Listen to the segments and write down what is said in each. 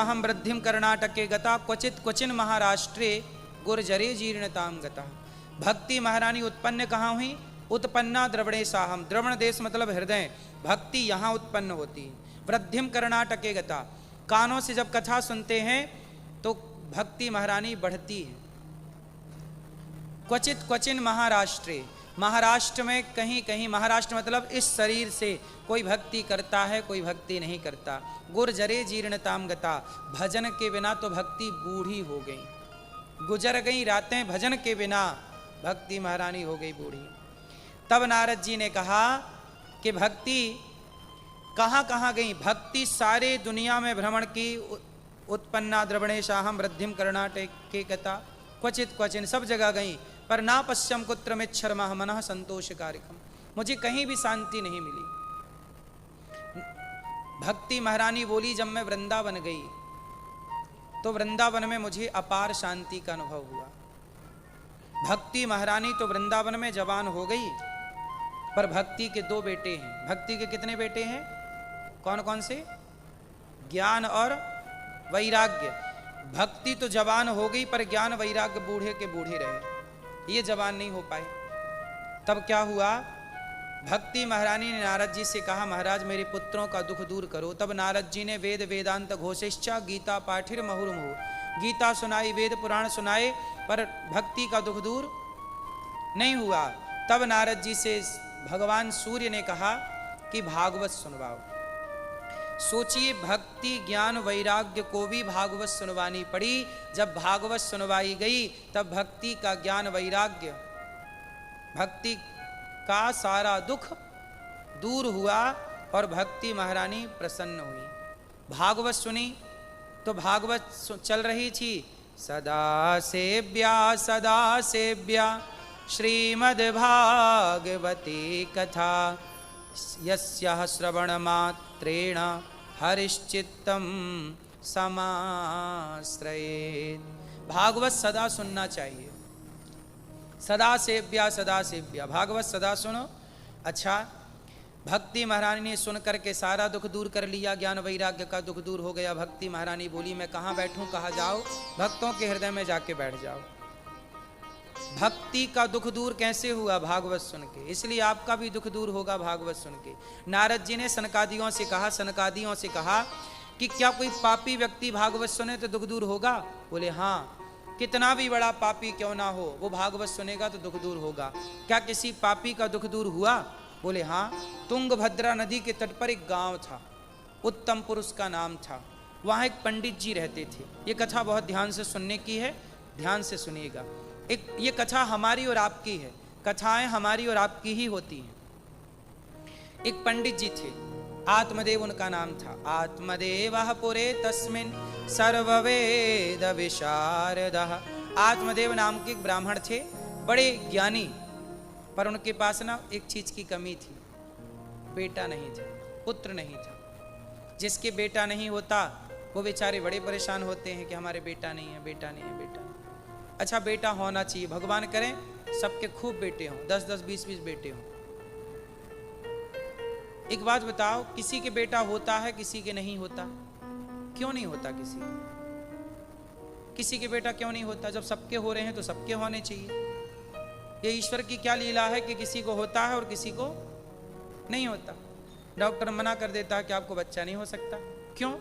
साहम वृद्धिम कर्णाटके गता क्वचित क्वचिन महाराष्ट्रे गुर्जरे जीर्णताम गता। भक्ति महारानी उत्पन्न कहाँ हुई? उत्पन्ना द्रवणे साहम, द्रवण देश मतलब हृदय, भक्ति यहाँ उत्पन्न होती है। वृद्धिम कर्णाटके गता, कानों से जब कथा सुनते हैं तो भक्ति महारानी बढ़ती है। क्वचित क्वचिन महाराष्ट्रे, महाराष्ट्र में कहीं कहीं, महाराष्ट्र मतलब इस शरीर से कोई भक्ति करता है, कोई भक्ति नहीं करता। गुर्जरे जीर्णताम गता, भजन के बिना तो भक्ति बूढ़ी हो गई, गुजर गई रातें भजन के बिना, भक्ति महारानी हो गई बूढ़ी। तब नारद जी ने कहा कि भक्ति कहाँ कहाँ गई? भक्ति सारे दुनिया में भ्रमण की, उत्पन्ना द्रवणेशाहम वृद्धिम कर्णाटके गता क्वचित क्वचिन, सब जगह गई, पर ना पश्यम कुत्र में क्षरमा मनः संतोष कार्यक्रम, मुझे कहीं भी शांति नहीं मिली। भक्ति महारानी बोली जब मैं वृंदावन गई तो वृंदावन में मुझे अपार शांति का अनुभव हुआ। भक्ति महारानी तो वृंदावन में जवान हो गई, पर भक्ति के दो बेटे हैं। भक्ति के कितने बेटे हैं? कौन कौन से? ज्ञान और वैराग्य। भक्ति तो जवान हो गई, पर ज्ञान वैराग्य बूढ़े के बूढ़े रहे, ये जवान नहीं हो पाए। तब क्या हुआ? भक्ति महारानी ने नारद जी से कहा, महाराज मेरे पुत्रों का दुख दूर करो। तब नारद जी ने वेद वेदांत घोषिश्चा गीता पाठिर मुहुर्मुहु, गीता सुनाई, वेद पुराण सुनाए, पर भक्ति का दुख दूर नहीं हुआ। तब नारद जी से भगवान सूर्य ने कहा कि भागवत सुनवाओ। सोचिए, भक्ति ज्ञान वैराग्य को भी भागवत सुनवानी पड़ी। जब भागवत सुनवाई गई तब भक्ति का ज्ञान वैराग्य, भक्ति का सारा दुख दूर हुआ और भक्ति महारानी प्रसन्न हुई। भागवत सुनी तो भागवत चल रही थी, सदा सेव्या श्रीमद् भागवती कथा, यस्याः श्रवण मात्रेण हरिश्चित्तम समाश्रयेत्। भागवत सदा सुनना चाहिए, सदा सेव्या, भागवत सदा सुनो। अच्छा, भक्ति महारानी ने सुन करके सारा दुख दूर कर लिया, ज्ञान वैराग्य का दुख दूर हो गया। भक्ति महारानी बोली, मैं कहाँ बैठूं, कहाँ जाओ? भक्तों के हृदय में जाके बैठ जाओ। भक्ति का दुख दूर कैसे हुआ? भागवत सुन के। इसलिए आपका भी दुख दूर होगा भागवत सुन के। नारद जी ने सनकादियों से कहा कि क्या कोई पापी व्यक्ति भागवत सुने तो दुख दूर होगा? बोले हाँ, कितना भी बड़ा पापी क्यों ना हो, वो भागवत सुनेगा तो दुख दूर होगा। क्या किसी पापी का दुख दूर हुआ? बोले हाँ। तुंगभद्रा नदी के तट पर एक गांव था, उत्तम पुरुष का नाम था, वहाँ एक पंडित जी रहते थे। ये कथा बहुत ध्यान से सुनने की है, ध्यान से सुनिएगा। ये कथा हमारी और आपकी है, कथाएं हमारी और आपकी ही होती हैं। एक पंडित जी थे, आत्मदेव उनका नाम था। आत्मदेवः पुरे तस्मिन् सर्ववेद विशारदः। आत्मदेव नाम के एक ब्राह्मण थे, बड़े ज्ञानी, पर उनके पास ना एक चीज की कमी थी, बेटा नहीं था, पुत्र नहीं था। जिसके बेटा नहीं होता वो बेचारे बड़े परेशान होते हैं कि हमारे बेटा नहीं है, बेटा नहीं है, बेटा नहीं। अच्छा, बेटा होना चाहिए, भगवान करें सबके खूब बेटे हों, 10-10, 20-20 बेटे हों। एक बात बताओ, किसी के बेटा होता है, किसी के नहीं होता? क्यों नहीं होता? किसी के बेटा क्यों नहीं होता? जब सबके हो रहे हैं तो सबके होने चाहिए। ये ईश्वर की क्या लीला है कि किसी को होता है और किसी को नहीं होता। डॉक्टर मना कर देता है कि आपको बच्चा नहीं हो सकता। क्यों?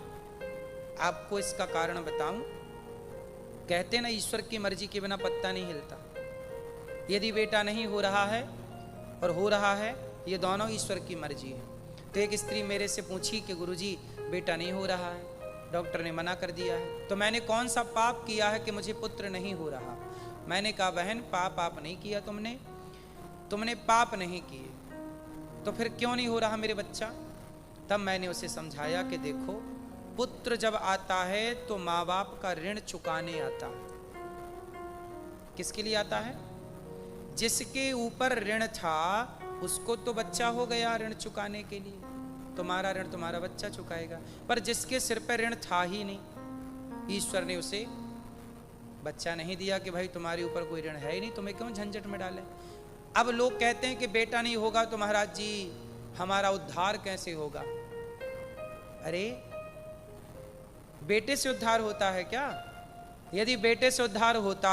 आपको इसका कारण बताऊं। कहते ना, ईश्वर की मर्जी के बिना पत्ता नहीं हिलता। यदि बेटा नहीं हो रहा है और हो रहा है, ये दोनों ईश्वर की मर्जी है। तो एक स्त्री मेरे से पूछी कि गुरुजी बेटा नहीं हो रहा है, डॉक्टर ने मना कर दिया है, तो मैंने कौन सा पाप किया है कि मुझे पुत्र नहीं हो रहा? मैंने कहा, बहन पाप नहीं किया तुमने पाप नहीं किए, तो फिर क्यों नहीं हो रहा मेरे बच्चा? तब मैंने उसे समझाया कि देखो, पुत्र जब आता है तो माँ बाप का ऋण चुकाने आता है। किसके लिए आता है? जिसके ऊपर ऋण था उसको तो बच्चा हो गया ऋण चुकाने के लिए, तुम्हारा ऋण तुम्हारा बच्चा चुकाएगा। पर जिसके सिर पर ऋण था ही नहीं, ईश्वर ने उसे बच्चा नहीं दिया कि भाई तुम्हारे ऊपर कोई ऋण है ही नहीं, तुम्हें क्यों झंझट में डाले। अब लोग कहते हैं कि बेटा नहीं होगा तो महाराज जी हमारा उद्धार कैसे होगा? अरे बेटे से उद्धार होता है क्या? यदि बेटे से उद्धार होता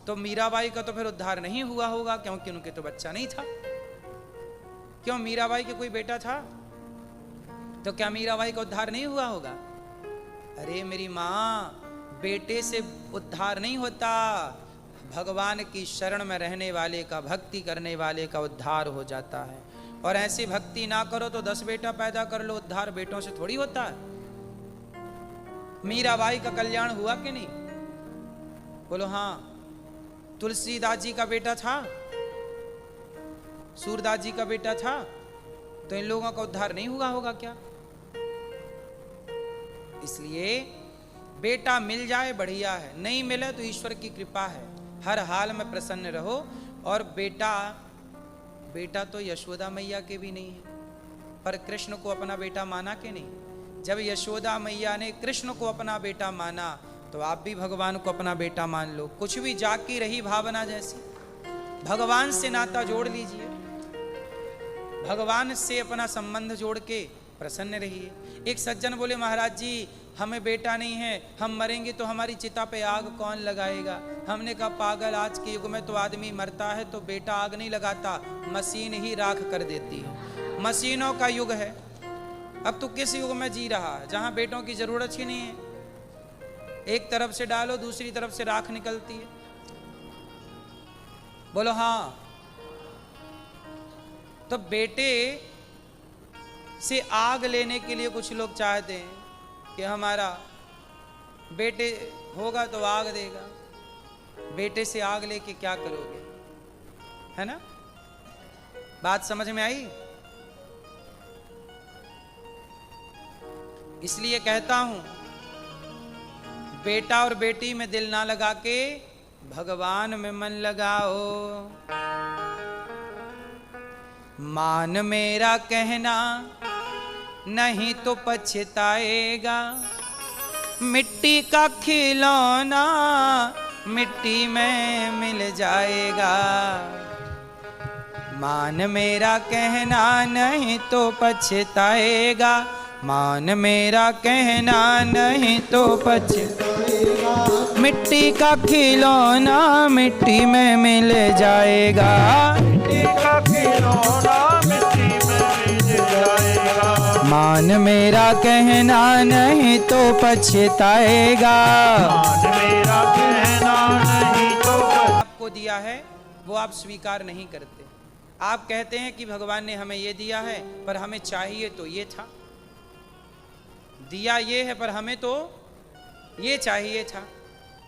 तो मीराबाई का तो फिर उद्धार नहीं हुआ होगा, क्योंकि उनके तो बच्चा नहीं था। क्यों, मीराबाई के कोई बेटा था तो क्या मीराबाई का उद्धार नहीं हुआ होगा? अरे मेरी माँ, बेटे से उद्धार नहीं होता, भगवान की शरण में रहने वाले का, भक्ति करने वाले का उद्धार हो जाता है। और ऐसी भक्ति ना करो तो 10 बेटा पैदा कर लो, उद्धार बेटों से थोड़ी होता है। मीराबाई का कल्याण हुआ कि नहीं? बोलो हाँ। तुलसीदास जी का बेटा था, सूरदास जी का बेटा था, तो इन लोगों का उद्धार नहीं हुआ होगा क्या? इसलिए बेटा मिल जाए बढ़िया है, नहीं मिले तो ईश्वर की कृपा है, हर हाल में प्रसन्न रहो। और बेटा तो यशोदा मैया के भी नहीं है, पर कृष्ण को अपना बेटा माना कि नहीं? जब यशोदा मैया ने कृष्ण को अपना बेटा माना तो आप भी भगवान को अपना बेटा मान लो। कुछ भी जाकी रही भावना जैसी, भगवान से नाता जोड़ लीजिए, भगवान से अपना संबंध जोड़ के प्रसन्न रहिए। एक सज्जन बोले, महाराज जी हमें बेटा नहीं है, हम मरेंगे तो हमारी चिता पे आग कौन लगाएगा? हमने कहा, पागल, आज के युग में तो आदमी मरता है तो बेटा आग नहीं लगाता, मशीन ही राख कर देती है। मशीनों का युग है। अब तो किस युग में जी रहा है जहां बेटों की जरूरत ही नहीं है? एक तरफ से डालो, दूसरी तरफ से राख निकलती है। बोलो हाँ। तो बेटे से आग लेने के लिए कुछ लोग चाहते हैं कि हमारा बेटे होगा तो आग देगा। बेटे से आग लेके क्या करोगे? है ना? बात समझ में आई? इसलिए कहता हूं, बेटा और बेटी में दिल ना लगा के भगवान में मन लगाओ। मान मेरा कहना नहीं तो पछताएगा, मिट्टी का खिलौना मिट्टी में मिल जाएगा। मान मेरा कहना नहीं तो पछताएगा, मान मेरा कहना नहीं तो पछताएगा। मिट्टी का खिलौना मिट्टी में मिल जाएगा, मिट्टी का खिलौना मिट्टी में मिल जाएगा। मान मेरा कहना नहीं तो पछताएगा, मान मेरा कहना नहीं तो। आपको दिया है वो आप स्वीकार नहीं करते। आप कहते हैं कि भगवान ने हमें ये दिया है, पर हमें चाहिए तो ये था, दिया ये है पर हमें तो ये चाहिए था।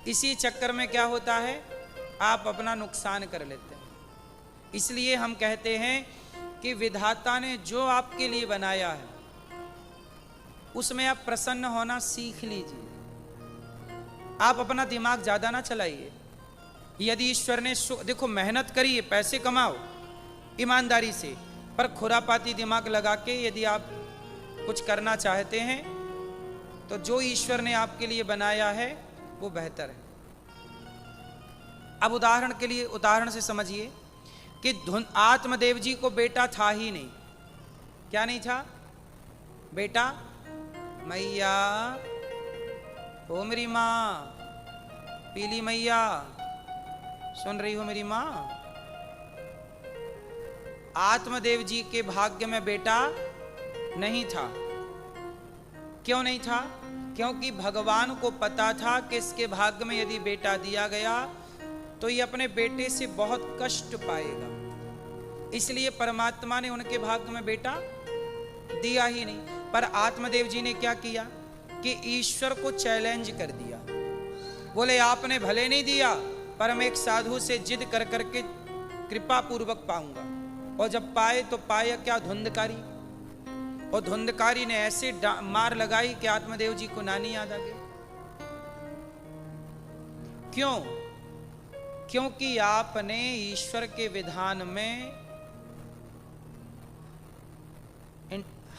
इसी चक्कर में क्या होता है, आप अपना नुकसान कर लेते हैं। इसलिए हम कहते हैं कि विधाता ने जो आपके लिए बनाया है उसमें आप प्रसन्न होना सीख लीजिए। आप अपना दिमाग ज्यादा ना चलाइए। यदि ईश्वर ने देखो, मेहनत करिए, पैसे कमाओ ईमानदारी से, पर खुरापाती दिमाग लगा के यदि आप कुछ करना चाहते हैं तो जो ईश्वर ने आपके लिए बनाया है वो बेहतर है। अब उदाहरण से समझिए कि आत्मदेव जी को बेटा था ही नहीं। क्या नहीं था? बेटा। मैया, ओ मेरी माँ, पीली मैया, सुन रही हो मेरी माँ? आत्मदेव जी के भाग्य में बेटा नहीं था। क्यों नहीं था? क्योंकि भगवान को पता था कि इसके भाग्य में यदि बेटा दिया गया तो ये अपने बेटे से बहुत कष्ट पाएगा। इसलिए परमात्मा ने उनके भाग्य में बेटा दिया ही नहीं। पर आत्मदेव जी ने क्या किया कि ईश्वर को चैलेंज कर दिया। बोले, आपने भले नहीं दिया, पर मैं एक साधु से जिद कर करके कृपा पूर्वक पाऊंगा। और जब पाए तो पाया क्या? धुंधकारी। और धुंधकारी ने ऐसे मार लगाई कि आत्मदेव जी को नानी याद आ गई। क्यों? क्योंकि आपने ईश्वर के विधान में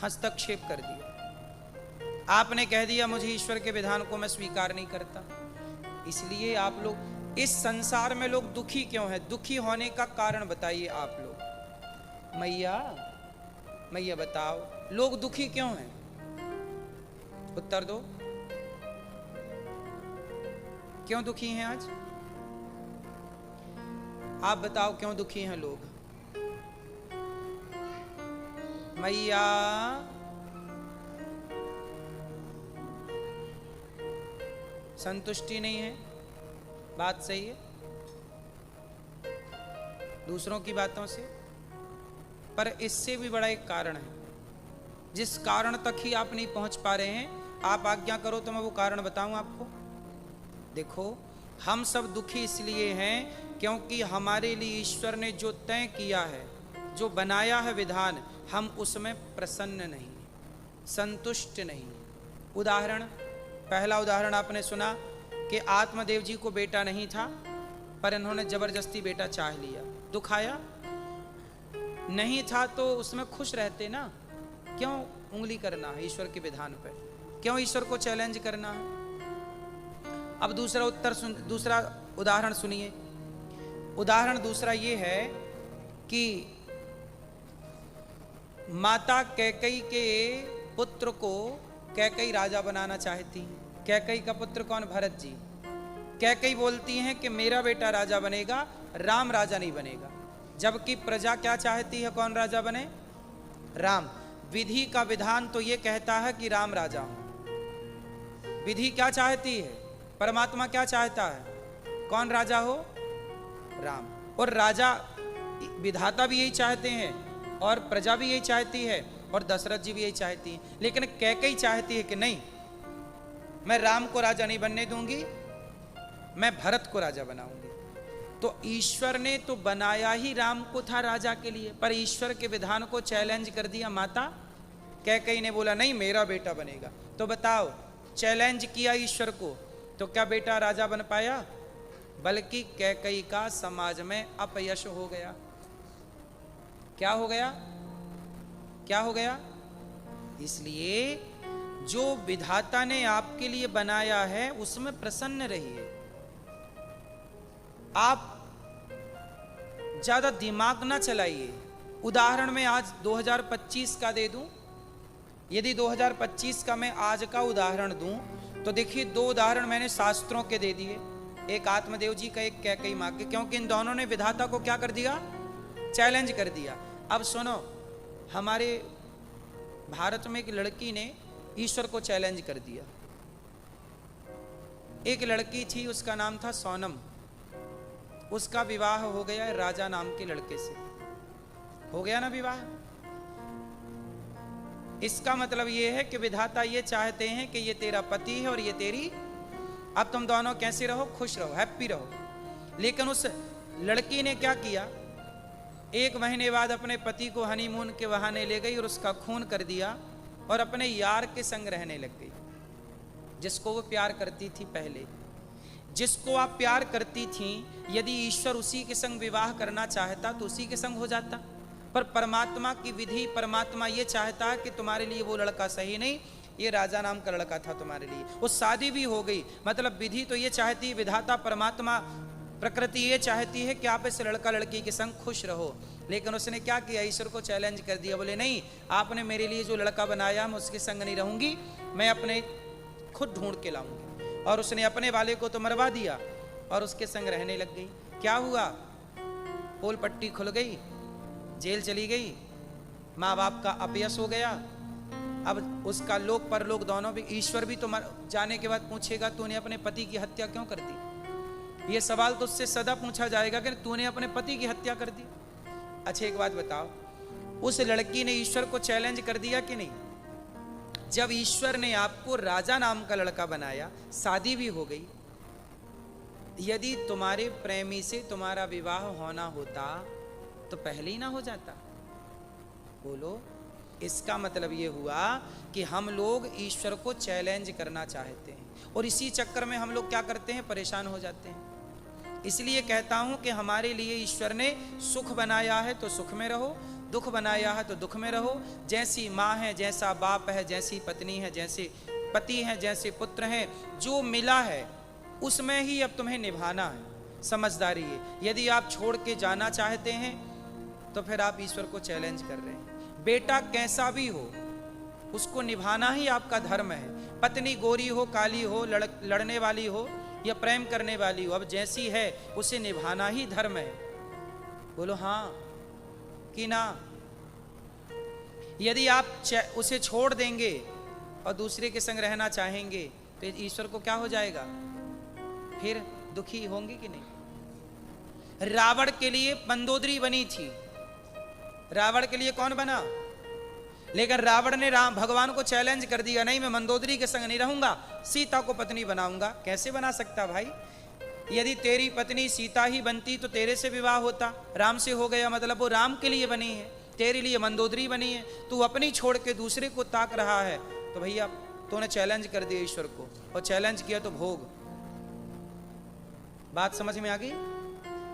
हस्तक्षेप कर दिया। आपने कह दिया मुझे ईश्वर के विधान को मैं स्वीकार नहीं करता। इसलिए आप लोग इस संसार में लोग दुखी क्यों हैं? दुखी होने का कारण बताइए आप लोग। मैया बताओ, लोग दुखी क्यों हैं? उत्तर दो। क्यों दुखी हैं आज? आप बताओ क्यों दुखी हैं लोग? मैया संतुष्टि नहीं है, बात सही है, दूसरों की बातों से। पर इससे भी बड़ा एक कारण है, जिस कारण तक ही आप नहीं पहुंच पा रहे हैं। आप आज्ञा करो तो मैं वो कारण बताऊं आपको। देखो, हम सब दुखी इसलिए हैं क्योंकि हमारे लिए ईश्वर ने जो तय किया है, जो बनाया है विधान, हम उसमें प्रसन्न नहीं, संतुष्ट नहीं। उदाहरण, पहला उदाहरण आपने सुना कि आत्मदेव जी को बेटा नहीं था, पर इन्होंने जबरदस्ती बेटा चाह लिया। दुख आया? नहीं था तो उसमें खुश रहते ना। क्यों उंगली करना है ईश्वर के विधान पर? क्यों ईश्वर को चैलेंज करना है? अब दूसरा उदाहरण सुनिए। उदाहरण दूसरा ये है कि माता कैकई के पुत्र को कैकई राजा बनाना चाहती हैं। कैकई का पुत्र कौन? भरत जी। कैकई बोलती हैं कि मेरा बेटा राजा बनेगा, राम राजा नहीं बनेगा। जबकि प्रजा क्या चाहती है? कौन राजा बने? राम। विधि का विधान तो ये कहता है कि राम राजा हो। विधि क्या चाहती है? परमात्मा क्या चाहता है? कौन राजा हो? राम। और राजा विधाता भी यही चाहते हैं, और प्रजा भी यही चाहती है, और दशरथ जी भी यही चाहती है। लेकिन कैकई चाहती है कि नहीं, मैं राम को राजा नहीं बनने दूंगी, मैं भरत को राजा बनाऊंगी। तो ईश्वर ने तो बनाया ही राम को था राजा के लिए, पर ईश्वर के विधान को चैलेंज कर दिया माता कैकई ने। बोला नहीं, मेरा बेटा बनेगा। तो बताओ, चैलेंज किया ईश्वर को तो क्या बेटा राजा बन पाया? बल्कि कैकई का समाज में अपयश हो गया। क्या हो गया? क्या हो गया? इसलिए जो विधाता ने आपके लिए बनाया है उसमें प्रसन्न रहिए। आप ज्यादा दिमाग ना चलाइए। उदाहरण में आज 2025 का दे दूं। यदि 2025 का मैं आज का उदाहरण दूं तो देखिए, दो उदाहरण मैंने शास्त्रों के दे दिए, एक आत्मदेव जी का, एक कैकई मां के, क्योंकि इन दोनों ने विधाता को क्या कर दिया? चैलेंज कर दिया। अब सुनो, हमारे भारत में एक लड़की ने ईश्वर को चैलेंज कर दिया। एक लड़की थी, उसका नाम था सोनम। उसका विवाह हो गया राजा नाम के लड़के से। हो गया ना विवाह? इसका मतलब ये है कि विधाता ये चाहते हैं कि ये तेरा पति है और ये तेरी, अब तुम दोनों कैसे रहो? खुश रहो, हैप्पी रहो। लेकिन उस लड़की ने क्या किया? 1 महीने बाद अपने पति को हनीमून के बहाने ले गई और उसका खून कर दिया और अपने यार के संग रहने लग गई, जिसको वो प्यार करती थी पहले। जिसको आप प्यार करती थी, यदि ईश्वर उसी के संग विवाह करना चाहता तो उसी के संग हो जाता। पर परमात्मा की विधि, परमात्मा ये चाहता है कि तुम्हारे लिए वो लड़का सही नहीं, ये राजा नाम का लड़का था तुम्हारे लिए। वो शादी भी हो गई। मतलब विधि तो ये चाहती है, विधाता परमात्मा प्रकृति ये चाहती है कि आप इस लड़का लड़की के संग खुश रहो। लेकिन उसने क्या किया? ईश्वर को चैलेंज कर दिया। बोले नहीं, आपने मेरे लिए जो लड़का बनाया मैं उसके संग नहीं रहूंगी, मैं अपने खुद ढूंढ के लाऊंगी। और उसने अपने वाले को तो मरवा दिया और उसके संग रहने लग गई। क्या हुआ? पोल पट्टी खुल गई, जेल चली गई, माँ बाप का अपयश हो गया। अब उसका लोक परलोक दोनों भी, ईश्वर भी तो जाने के बाद पूछेगा तूने अपने पति की हत्या क्यों कर दी? ये सवाल तो उससे सदा पूछा जाएगा कि तूने अपने पति की हत्या कर दी। अच्छा एक बात बताओ, उस लड़की ने ईश्वर को चैलेंज कर दिया कि नहीं? जब ईश्वर ने आपको राजा नाम का लड़का बनाया, शादी भी हो गई, यदि तुम्हारे प्रेमी से तुम्हारा विवाह होना होता तो पहले ही ना हो जाता? बोलो। इसका मतलब ये हुआ कि हम लोग ईश्वर को चैलेंज करना चाहते हैं और इसी चक्कर में हम लोग क्या करते हैं? परेशान हो जाते हैं। इसलिए कहता हूं कि हमारे लिए ईश्वर ने सुख बनाया है तो सुख में रहो, दुख बनाया है तो दुख में रहो। जैसी माँ है, जैसा बाप है, जैसी पत्नी है, जैसे पति हैं, जैसे पुत्र हैं, जो मिला है उसमें ही अब तुम्हें निभाना है। समझदारी है। यदि आप छोड़ के जाना चाहते हैं तो फिर आप ईश्वर को चैलेंज कर रहे हैं। बेटा कैसा भी हो उसको निभाना ही आपका धर्म है, पत्नी गोरी हो, काली हो, लड़ने वाली हो या प्रेम करने वाली हो, अब जैसी है उसे निभाना ही धर्म है। बोलो हाँ कि ना? यदि आप उसे छोड़ देंगे और दूसरे के संग रहना चाहेंगे तो ईश्वर को क्या हो जाएगा? फिर दुखी होंगे कि नहीं? रावण के लिए मंदोदरी बनी थी। रावण के लिए कौन बना? लेकिन रावण ने भगवान को चैलेंज कर दिया, नहीं मैं मंदोदरी के संग नहीं रहूंगा, सीता को पत्नी बनाऊंगा। कैसे बना सकता भाई? यदि तेरी पत्नी सीता ही बनती तो तेरे से विवाह होता, राम से हो गया, मतलब वो राम के लिए बनी है, तेरे लिए मंदोदरी बनी है। तू अपनी छोड़ के दूसरे को ताक रहा है, तो भैया तूने चैलेंज कर दिया ईश्वर को, और चैलेंज किया तो भोग। बात समझ में आ गई?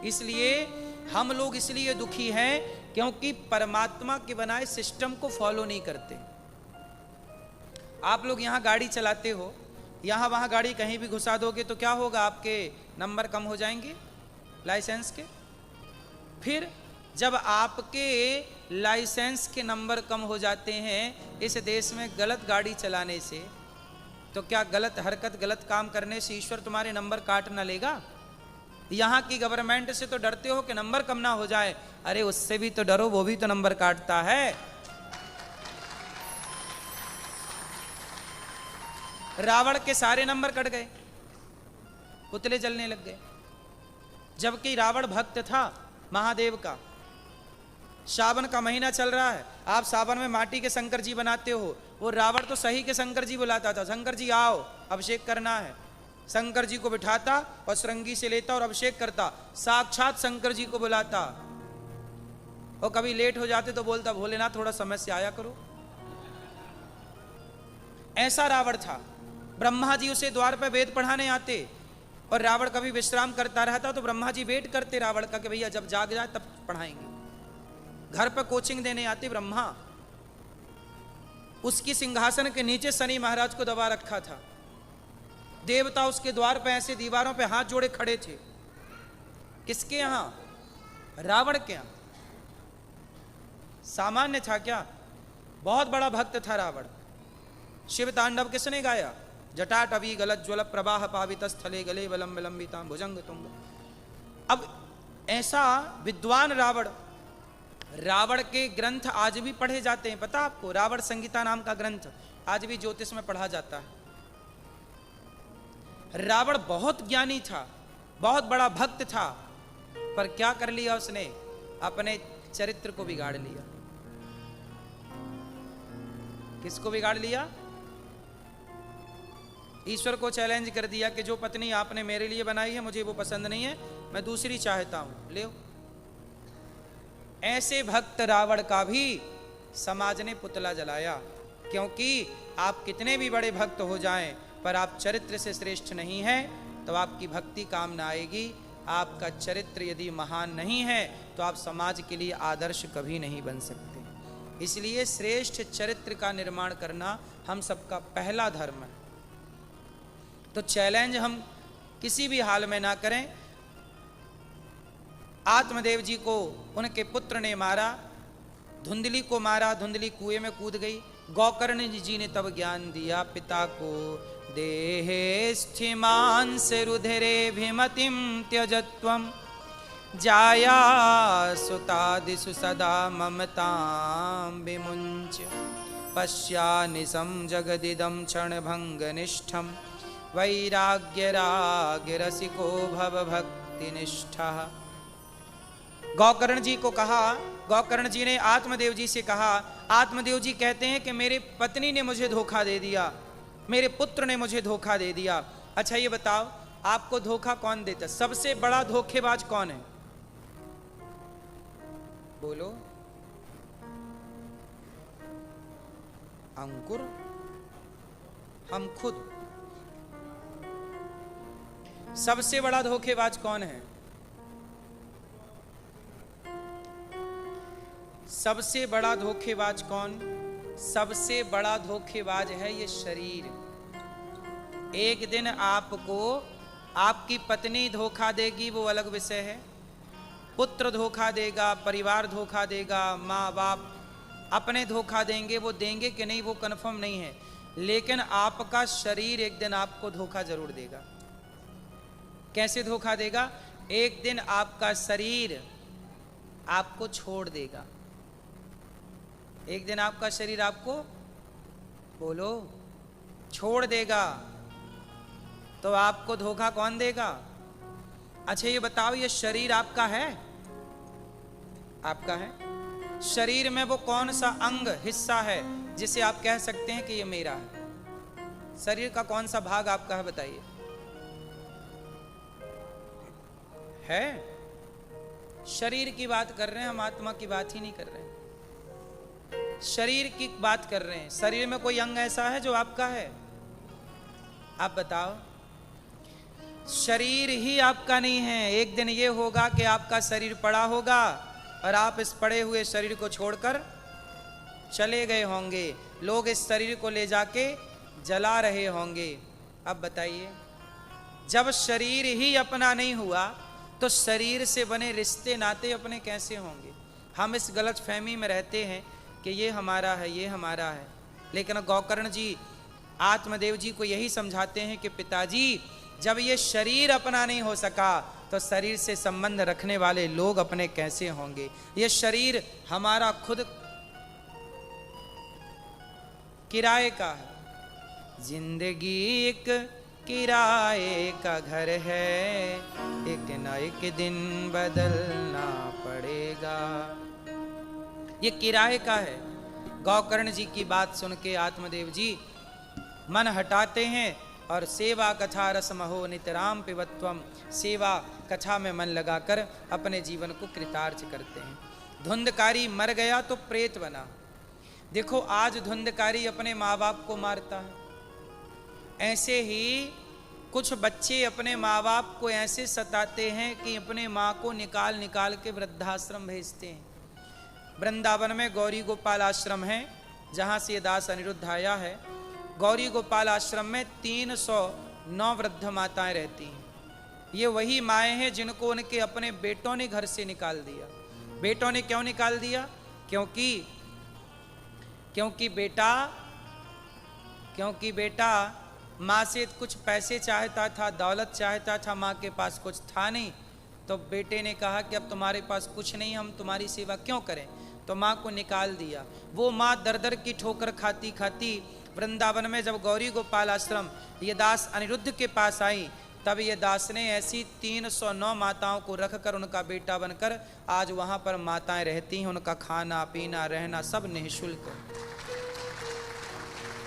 इसलिए हम लोग इसलिए दुखी हैं क्योंकि परमात्मा के बनाए सिस्टम को फॉलो नहीं करते। आप लोग यहां गाड़ी चलाते हो, यहां वहां गाड़ी कहीं भी घुसा दोगे तो क्या होगा? आपके नंबर कम हो जाएंगे लाइसेंस के। फिर जब आपके लाइसेंस के नंबर कम हो जाते हैं इस देश में गलत गाड़ी चलाने से, तो क्या गलत हरकत, गलत काम करने से ईश्वर तुम्हारे नंबर काट ना लेगा? यहां की गवर्नमेंट से तो डरते हो कि नंबर कम ना हो जाए, अरे उससे भी तो डरो, वो भी तो नंबर काटता है। रावण के सारे नंबर कट गए, पुतले जलने लग गए, जबकि रावण भक्त था महादेव का। सावन का महीना चल रहा है, आप सावन में माटी के शंकर जी बनाते हो, वो रावण तो सही के शंकर जी बुलाता था, शंकर जी आओ अभिषेक करना है। शंकर जी को बिठाता और श्रृंगी से लेता और अभिषेक करता, साक्षात शंकर जी को बुलाता। और कभी लेट हो जाते तो बोलता, भोलेनाथ थोड़ा समय से आया करो। ऐसा रावण था। ब्रह्मा जी उसे द्वार पर वेद पढ़ाने आते और रावण कभी विश्राम करता रहता तो ब्रह्मा जी वेट करते रावण का कि भैया जब जाग जाए तब पढ़ाएंगे। घर पर कोचिंग देने आते ब्रह्मा। उसकी सिंहासन के नीचे शनि महाराज को दबा रखा था। देवता उसके द्वार पर ऐसे दीवारों पे हाथ जोड़े खड़े थे। किसके यहां? रावण के यहां। सामान्य था क्या? बहुत बड़ा भक्त था रावण। शिव तांडव किसने गाया? जटाटवी गलज्ज्वल प्रवाह पावित स्थले गले बलम विलंबिता भुजंग तुंग। अब ऐसा विद्वान रावण, रावण के ग्रंथ आज भी पढ़े जाते हैं, पता आपको? रावण संगीता नाम का ग्रंथ आज भी ज्योतिष में पढ़ा जाता है। रावण बहुत ज्ञानी था, बहुत बड़ा भक्त था, पर क्या कर लिया उसने? अपने चरित्र को बिगाड़ लिया। किसको बिगाड़ लिया? ईश्वर को चैलेंज कर दिया कि जो पत्नी आपने मेरे लिए बनाई है मुझे वो पसंद नहीं है, मैं दूसरी चाहता हूं, ले। ऐसे भक्त रावण का भी समाज ने पुतला जलाया। क्योंकि आप कितने भी बड़े भक्त हो जाएं, पर आप चरित्र से श्रेष्ठ नहीं हैं तो आपकी भक्ति काम ना आएगी। आपका चरित्र यदि महान नहीं है तो आप समाज के लिए आदर्श कभी नहीं बन सकते। इसलिए श्रेष्ठ चरित्र का निर्माण करना हम सबका पहला धर्म है। तो चैलेंज हम किसी भी हाल में ना करें। आत्मदेव जी को उनके पुत्र ने मारा, धुंधली को मारा, धुंधली कुएं में कूद गई। गौकर्ण जी ने तब ज्ञान दिया पिता को, देहे स्थिमांस रुधिरेभिमतिं त्यजत्वं जाया सुतादिषु सदा ममतां विमुञ्च पश्यानिशं जगदिदं क्षणभङ्गनिष्ठं वैराग्यराग्यरसिको भवभक्तिनिष्ठः। गौकर्ण जी को कहा, गौकर्ण जी ने आत्मदेव जी से कहा, आत्मदेव जी कहते हैं कि मेरे पत्नी ने मुझे धोखा दे दिया, मेरे पुत्र ने मुझे धोखा दे दिया। अच्छा ये बताओ, आपको धोखा कौन देता? सबसे बड़ा धोखेबाज कौन है? बोलो। अंकुर, हम खुद। सबसे बड़ा धोखेबाज कौन है? सबसे बड़ा धोखेबाज कौन? सबसे बड़ा धोखेबाज है ये शरीर। एक दिन आपको आपकी पत्नी धोखा देगी, वो अलग विषय है। पुत्र धोखा देगा, परिवार धोखा देगा, माँ बाप अपने धोखा देंगे, वो देंगे कि नहीं वो कन्फर्म नहीं है। लेकिन आपका शरीर एक दिन आपको धोखा जरूर देगा। कैसे धोखा देगा? एक दिन आपका शरीर आपको छोड़ देगा। एक दिन आपका शरीर आपको, बोलो, छोड़ देगा। तो आपको धोखा कौन देगा? अच्छा ये बताओ, ये शरीर आपका है? आपका है? शरीर में वो कौन सा अंग, हिस्सा है जिसे आप कह सकते हैं कि ये मेरा है? शरीर का कौन सा भाग आपका है, बताइए? है? शरीर की बात कर रहे हैं हम, आत्मा की बात ही नहीं कर रहे हैं। शरीर की बात कर रहे हैं। शरीर में कोई अंग ऐसा है जो आपका है? आप बताओ। शरीर ही आपका नहीं है। एक दिन ये होगा कि आपका शरीर पड़ा होगा और आप इस पड़े हुए शरीर को छोड़कर चले गए होंगे। लोग इस शरीर को ले जाके जला रहे होंगे। अब बताइए, जब शरीर ही अपना नहीं हुआ तो शरीर से बने रिश्ते नाते अपने कैसे होंगे? हम इस गलत फहमी में रहते हैं कि ये हमारा है, ये हमारा है। लेकिन गोकर्ण जी आत्मदेव जी को यही समझाते हैं कि पिताजी, जब ये शरीर अपना नहीं हो सका तो शरीर से संबंध रखने वाले लोग अपने कैसे होंगे? ये शरीर हमारा खुद किराए का है। जिंदगी एक किराए का घर है, एक न एक दिन बदलना पड़ेगा। ये किराए का है। गोकर्ण जी की बात सुन के आत्मदेव जी मन हटाते हैं और सेवा कथा रसमहो नितराम पिबत्वम, सेवा कथा में मन लगाकर अपने जीवन को कृतार्थ करते हैं। धुंधकारी मर गया तो प्रेत बना। देखो आज धुंधकारी अपने माँ बाप को मारता है, ऐसे ही कुछ बच्चे अपने माँ बाप को ऐसे सताते हैं कि अपने माँ को निकाल निकाल के वृद्धाश्रम भेजते हैं। वृंदावन में गौरी गोपाल आश्रम है जहाँ से ये दास अनिरुद्ध आया है। गौरी गोपाल आश्रम में 309 वृद्ध माताएं रहती हैं। ये वही माएँ हैं जिनको उनके अपने बेटों ने घर से निकाल दिया। बेटों ने क्यों निकाल दिया? क्योंकि बेटा माँ से कुछ पैसे चाहता था, दौलत चाहता था, माँ के पास कुछ था नहीं। तो बेटे ने कहा कि अब तुम्हारे पास कुछ नहीं, हम तुम्हारी सेवा क्यों करें? तो माँ को निकाल दिया। वो माँ दर दर की ठोकर खाती खाती वृंदावन में जब गौरी गोपाल आश्रम ये दास अनिरुद्ध के पास आई, तब ये दास ने ऐसी 309 माताओं को रखकर उनका बेटा बनकर आज वहाँ पर माताएं रहती हैं। उनका खाना पीना रहना सब निःशुल्क।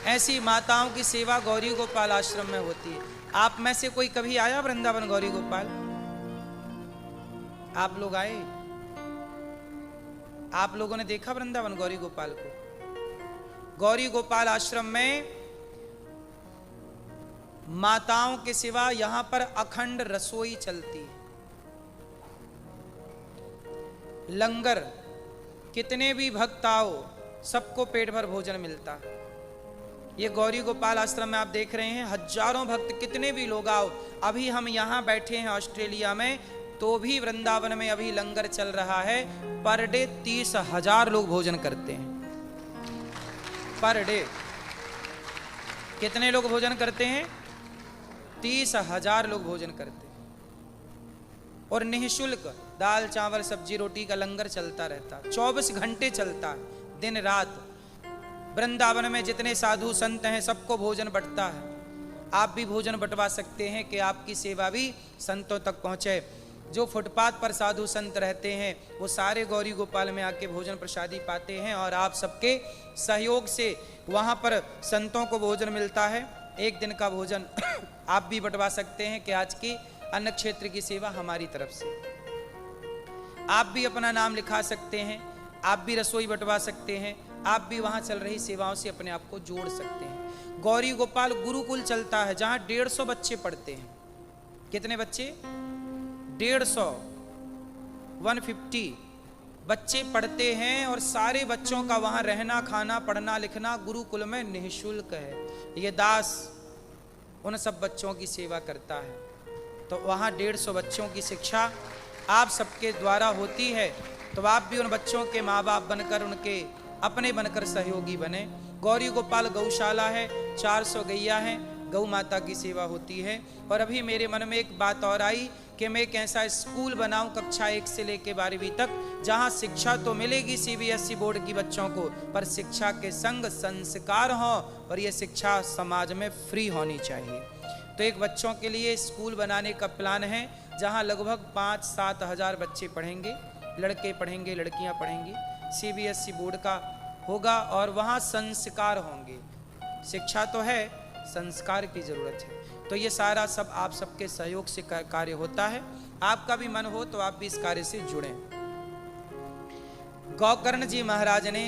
ऐसी माताओं की सेवा गौरी गोपाल आश्रम में होती है। आप में से कोई कभी आया वृंदावन गौरी गोपाल? आप लोग आए? आप लोगों ने देखा वृंदावन गौरी गोपाल को? गौरी गोपाल आश्रम में माताओं के सिवा यहां पर अखंड रसोई चलती है। लंगर, कितने भी भक्त आओ सबको पेट भर भोजन मिलता है। ये गौरी गोपाल आश्रम में आप देख रहे हैं हजारों भक्त, कितने भी लोग आओ। अभी हम यहाँ बैठे हैं ऑस्ट्रेलिया में, तो भी वृंदावन में अभी लंगर चल रहा है। पर डे 30,000 लोग भोजन करते हैं। पर डे कितने लोग भोजन करते हैं? 30,000 लोग भोजन करते हैं। और निःशुल्क दाल चावल सब्जी रोटी का लंगर चलता रहता है, 24 घंटे चलता है, दिन रात। वृंदावन में जितने साधु संत हैं सबको भोजन बंटता है। आप भी भोजन बंटवा सकते हैं कि आपकी सेवा भी संतों तक पहुंचे। जो फुटपाथ पर साधु संत रहते हैं वो सारे गौरी गोपाल में आके भोजन प्रसादी पाते हैं और आप सबके सहयोग से वहाँ पर संतों को भोजन मिलता है। एक दिन का भोजन आप भी बंटवा सकते हैं कि आज की अन्न क्षेत्र की सेवा हमारी तरफ से। आप भी अपना नाम लिखा सकते हैं, आप भी रसोई बंटवा सकते हैं, आप भी वहाँ चल रही सेवाओं से अपने आप को जोड़ सकते हैं। गौरी गोपाल गुरुकुल चलता है जहाँ 150 बच्चे पढ़ते हैं। कितने बच्चे? 150, 150 बच्चे पढ़ते हैं और सारे बच्चों का वहाँ रहना खाना पढ़ना लिखना गुरुकुल में निःशुल्क है। ये दास उन सब बच्चों की सेवा करता है। तो वहाँ 150 बच्चों की शिक्षा आप सबके द्वारा होती है। तो आप भी उन बच्चों के माँ बाप बनकर, उनके अपने बनकर सहयोगी बने। गौरी गोपाल गौशाला है, 400 गैया हैं, गौ माता की सेवा होती है। और अभी मेरे मन में एक बात और आई कि मैं एक ऐसा स्कूल बनाऊं कक्षा 1 से लेकर 12वीं तक, जहां शिक्षा तो मिलेगी CBSE बोर्ड की बच्चों को, पर शिक्षा के संग संस्कार हों, और ये शिक्षा समाज में फ्री होनी चाहिए। तो एक बच्चों के लिए स्कूल बनाने का प्लान है, जहां लगभग 5-7 हज़ार बच्चे पढ़ेंगे, लड़के पढ़ेंगे, लड़कियां पढ़ेंगी, CBSE बोर्ड का होगा, और वहाँ संस्कार होंगे। शिक्षा तो है, संस्कार की जरूरत है। तो ये सारा सब आप सबके सहयोग से कार्य होता है। आपका भी मन हो तो आप भी इस कार्य से जुड़ें। गोकर्ण जी महाराज ने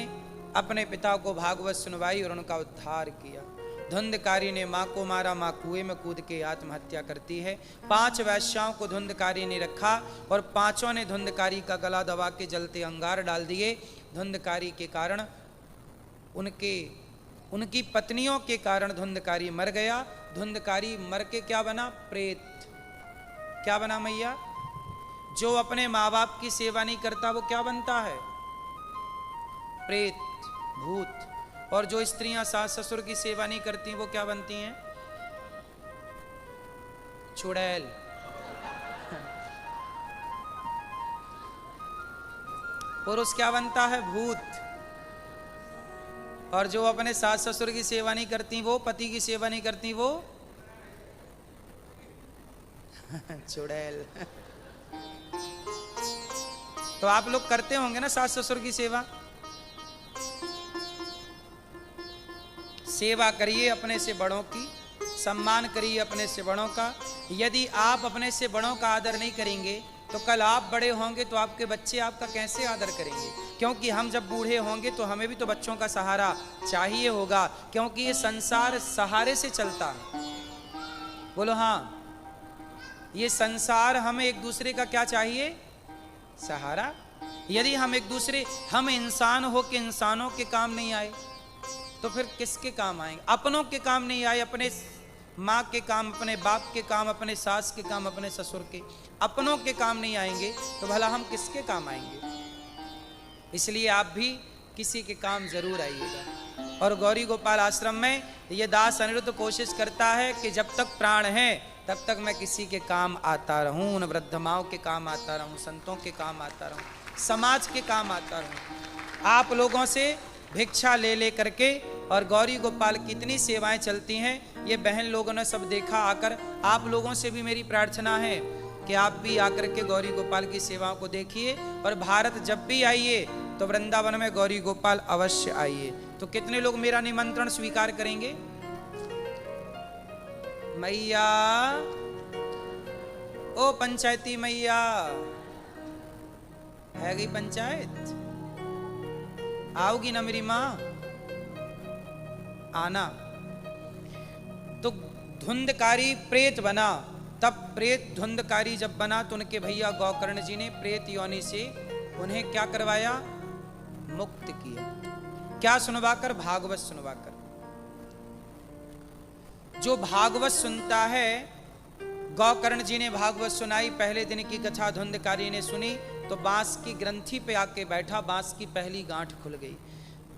अपने पिता को भागवत सुनवाई और उनका उद्धार किया। धुंधकारी ने माँ को मारा, माँ कुएं में कूद के आत्महत्या करती है। 5 वैश्याओं को धुंधकारी ने रखा और 5ओं ने धुंधकारी का गला दबा के जलते अंगार डाल दिए। धुंधकारी के कारण उनकी पत्नियों के कारण धुंधकारी मर गया। धुंधकारी मर के क्या बना? प्रेत। क्या बना मैया? जो अपने माँ बाप की सेवा नहीं करता वो क्या बनता है? प्रेत, भूत। और जो स्त्रियां सास ससुर की सेवा नहीं करती वो क्या बनती हैं? चुड़ैल। पुरुष क्या बनता है? भूत। और जो अपने सास ससुर की सेवा नहीं करती, वो पति की सेवा नहीं करती, वो चुड़ैल। तो आप लोग करते होंगे ना सास ससुर की सेवा? सेवा करिए अपने से बड़ों की, सम्मान करिए अपने से बड़ों का। यदि आप अपने से बड़ों का आदर नहीं करेंगे तो कल आप बड़े होंगे तो आपके बच्चे आपका कैसे आदर करेंगे? क्योंकि हम जब बूढ़े होंगे तो हमें भी तो बच्चों का सहारा चाहिए होगा, क्योंकि ये संसार सहारे से चलता है। बोलो हाँ। ये संसार हमें एक दूसरे का क्या चाहिए? सहारा। यदि हम इंसान हो के इंसानों के काम नहीं आए तो फिर किसके काम आएंगे? अपनों के काम नहीं आए, अपने माँ के काम, अपने बाप के काम, अपने सास के काम, अपने ससुर के, अपनों के काम नहीं आएंगे तो भला हम किसके काम आएंगे? इसलिए आप भी किसी के काम जरूर आइएगा। और गौरी गोपाल आश्रम में ये दास अनिरुद्ध कोशिश करता है कि जब तक प्राण है तब तक मैं किसी के काम आता रहूं, उन वृद्ध माओं के काम आता रहूं, संतों के काम आता रहूं, समाज के काम आता रहूं। आप लोगों से भिक्षा ले करके, और गौरी गोपाल की इतनी सेवाएं चलती हैं, ये बहन लोगों ने सब देखा आकर। आप लोगों से भी मेरी प्रार्थना है कि आप भी आकर के गौरी गोपाल की सेवाओं को देखिए, और भारत जब भी आइए तो वृंदावन में गौरी गोपाल अवश्य आइए। तो कितने लोग मेरा निमंत्रण स्वीकार करेंगे? मैया, ओ पंचायती मैया, है गई पंचायत? आओगी ना मेरी माँ? आना। तो धुंधकारी प्रेत बना। तब प्रेत धुंधकारी जब बना तो उनके भैया गोकर्ण जी ने प्रेत योनि से उन्हें क्या करवाया? मुक्त किया। क्या सुनवाकर? भागवत सुनवाकर। जो भागवत सुनता है, गोकर्ण जी ने भागवत सुनाई। पहले दिन की कथा धुंधकारी ने सुनी तो बांस की ग्रंथि पे आके बैठा, बांस की पहली गांठ खुल गई।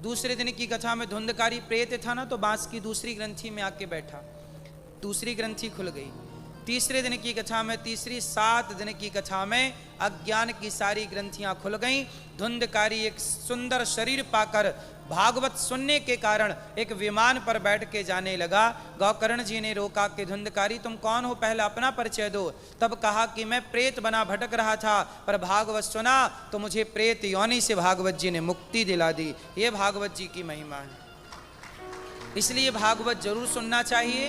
दूसरे दिन की कथा में धुंधकारी प्रेत था ना, तो बांस की दूसरी ग्रंथि में आके बैठा, दूसरी ग्रंथि खुल गई। तीसरे दिन की कथा में, 7 दिन की कथा में अज्ञान की सारी ग्रंथियां खुल गईं। धुंधकारी एक सुंदर शरीर पाकर भागवत सुनने के कारण एक विमान पर बैठ के जाने लगा। गोकर्ण जी ने रोका कि धुंधकारी तुम कौन हो, पहले अपना परिचय दो। तब कहा कि मैं प्रेत बना भटक रहा था, पर भागवत सुना तो मुझे प्रेत योनि से भागवत जी ने मुक्ति दिला दी। ये भागवत जी की महिमा है। इसलिए भागवत जरूर सुनना चाहिए।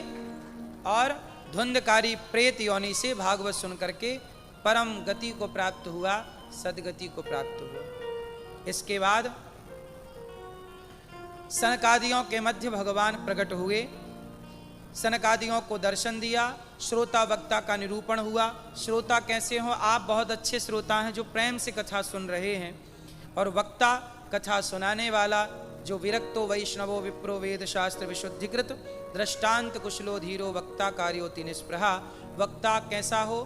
और धुंधकारी प्रेत योनि से भागवत सुन करके परम गति को प्राप्त हुआ, सदगति को प्राप्त हुआ। इसके बाद सनकादियों के मध्य भगवान प्रकट हुए, सनकादियों को दर्शन दिया, श्रोता वक्ता का निरूपण हुआ। श्रोता कैसे हो? आप बहुत अच्छे श्रोता हैं जो प्रेम से कथा सुन रहे हैं, और वक्ता कथा सुनाने वाला जो विरक्तो वैष्णवो विप्रो वेद शास्त्र विशुद्धिकृत दृष्टांत कुशलो धीरो वक्ता कार्योति निष्प्रहा। वक्ता कैसा हो?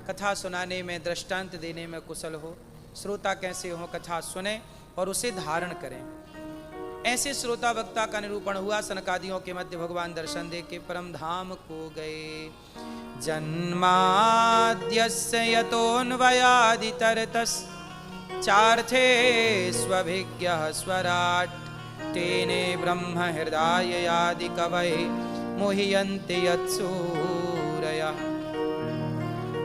कथा सुनाने में, दृष्टांत देने में कुशल हो। श्रोता कैसे हो? कथा सुने और उसे धारण करें। ऐसे श्रोता वक्ता का निरूपण हुआ। सनकादियों के मध्य भगवान दर्शन दे के परम धाम को गए। जन्माद्यस्य यतोऽन्वयादितरतस् चार्थे स्वभिज्ञः स्वराट् तेने ब्रह्म हृदय आदि कवये मुह्यन्ति यत्सूरयः।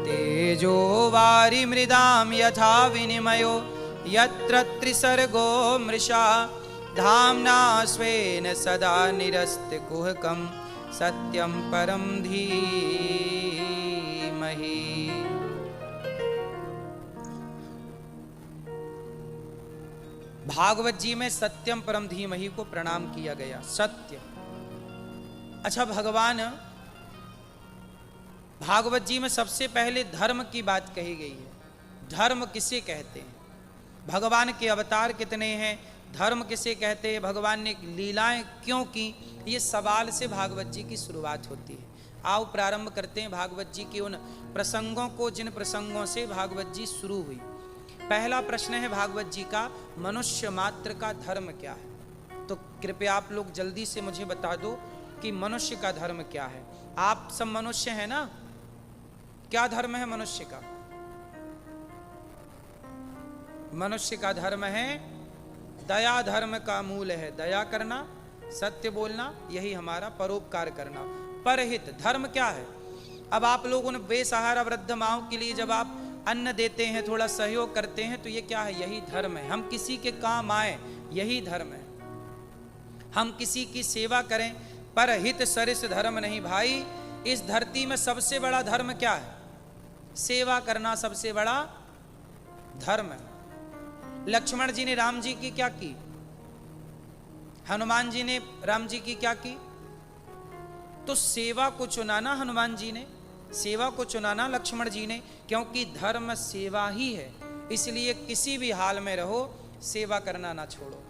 तेजो वारि मृदां यथा विनिमयो यत्र त्रिसर्गो मृषा धाम्ना स्वेन सदा निरस्तकुहकं सत्यं परं धीमहि। भागवत जी में सत्यम परम धीमहि को प्रणाम किया गया। सत्य। अच्छा, भगवान भागवत जी में सबसे पहले धर्म की बात कही गई है। धर्म किसे कहते हैं? भगवान के अवतार कितने हैं? धर्म किसे कहते हैं? भगवान ने लीलाएं क्यों की? ये सवाल से भागवत जी की शुरुआत होती है। आओ प्रारंभ करते हैं भागवत जी के उन प्रसंगों को जिन प्रसंगों से भागवत जी शुरू हुई। पहला प्रश्न है भागवत जी का, मनुष्य मात्र का धर्म क्या है? तो कृपया आप लोग जल्दी से मुझे बता दो कि मनुष्य का धर्म क्या है। आप सब मनुष्य हैं ना? क्या धर्म है मनुष्य का? मनुष्य का धर्म है दया। धर्म का मूल है दया करना, सत्य बोलना, यही हमारा परोपकार करना, परहित। धर्म क्या है? अब आप लोग उन बेसहारा वृद्ध माओं के लिए जब आप अन्न देते हैं, थोड़ा सहयोग करते हैं, तो ये क्या है? यही धर्म है। हम किसी के काम आए, यही धर्म है। हम किसी की सेवा करें, परहित सरिस धर्म नहीं भाई। इस धरती में सबसे बड़ा धर्म क्या है? सेवा करना सबसे बड़ा धर्म है। लक्ष्मण जी ने राम जी की क्या की? हनुमान जी ने राम जी की क्या की? तो सेवा को चुना ना हनुमान जी ने, सेवा को चुना ना लक्ष्मण जी ने, क्योंकि धर्म सेवा ही है। इसलिए किसी भी हाल में रहो, सेवा करना ना छोड़ो।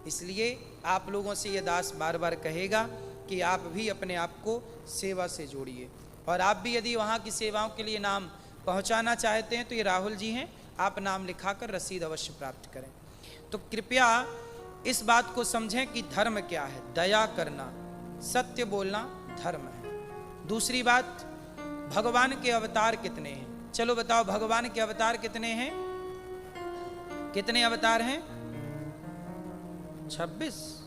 इसलिए आप लोगों से ये दास बार बार कहेगा कि आप भी अपने आप को सेवा से जोड़िए। और आप भी यदि वहाँ की सेवाओं के लिए नाम पहुँचाना चाहते हैं तो ये राहुल जी हैं, आप नाम लिखाकर रसीद अवश्य प्राप्त करें। तो कृपया इस बात को समझें कि धर्म क्या है। दया करना, सत्य बोलना धर्म है। दूसरी बात, भगवान के अवतार कितने हैं? चलो बताओ, भगवान के अवतार कितने हैं? कितने अवतार हैं? 26।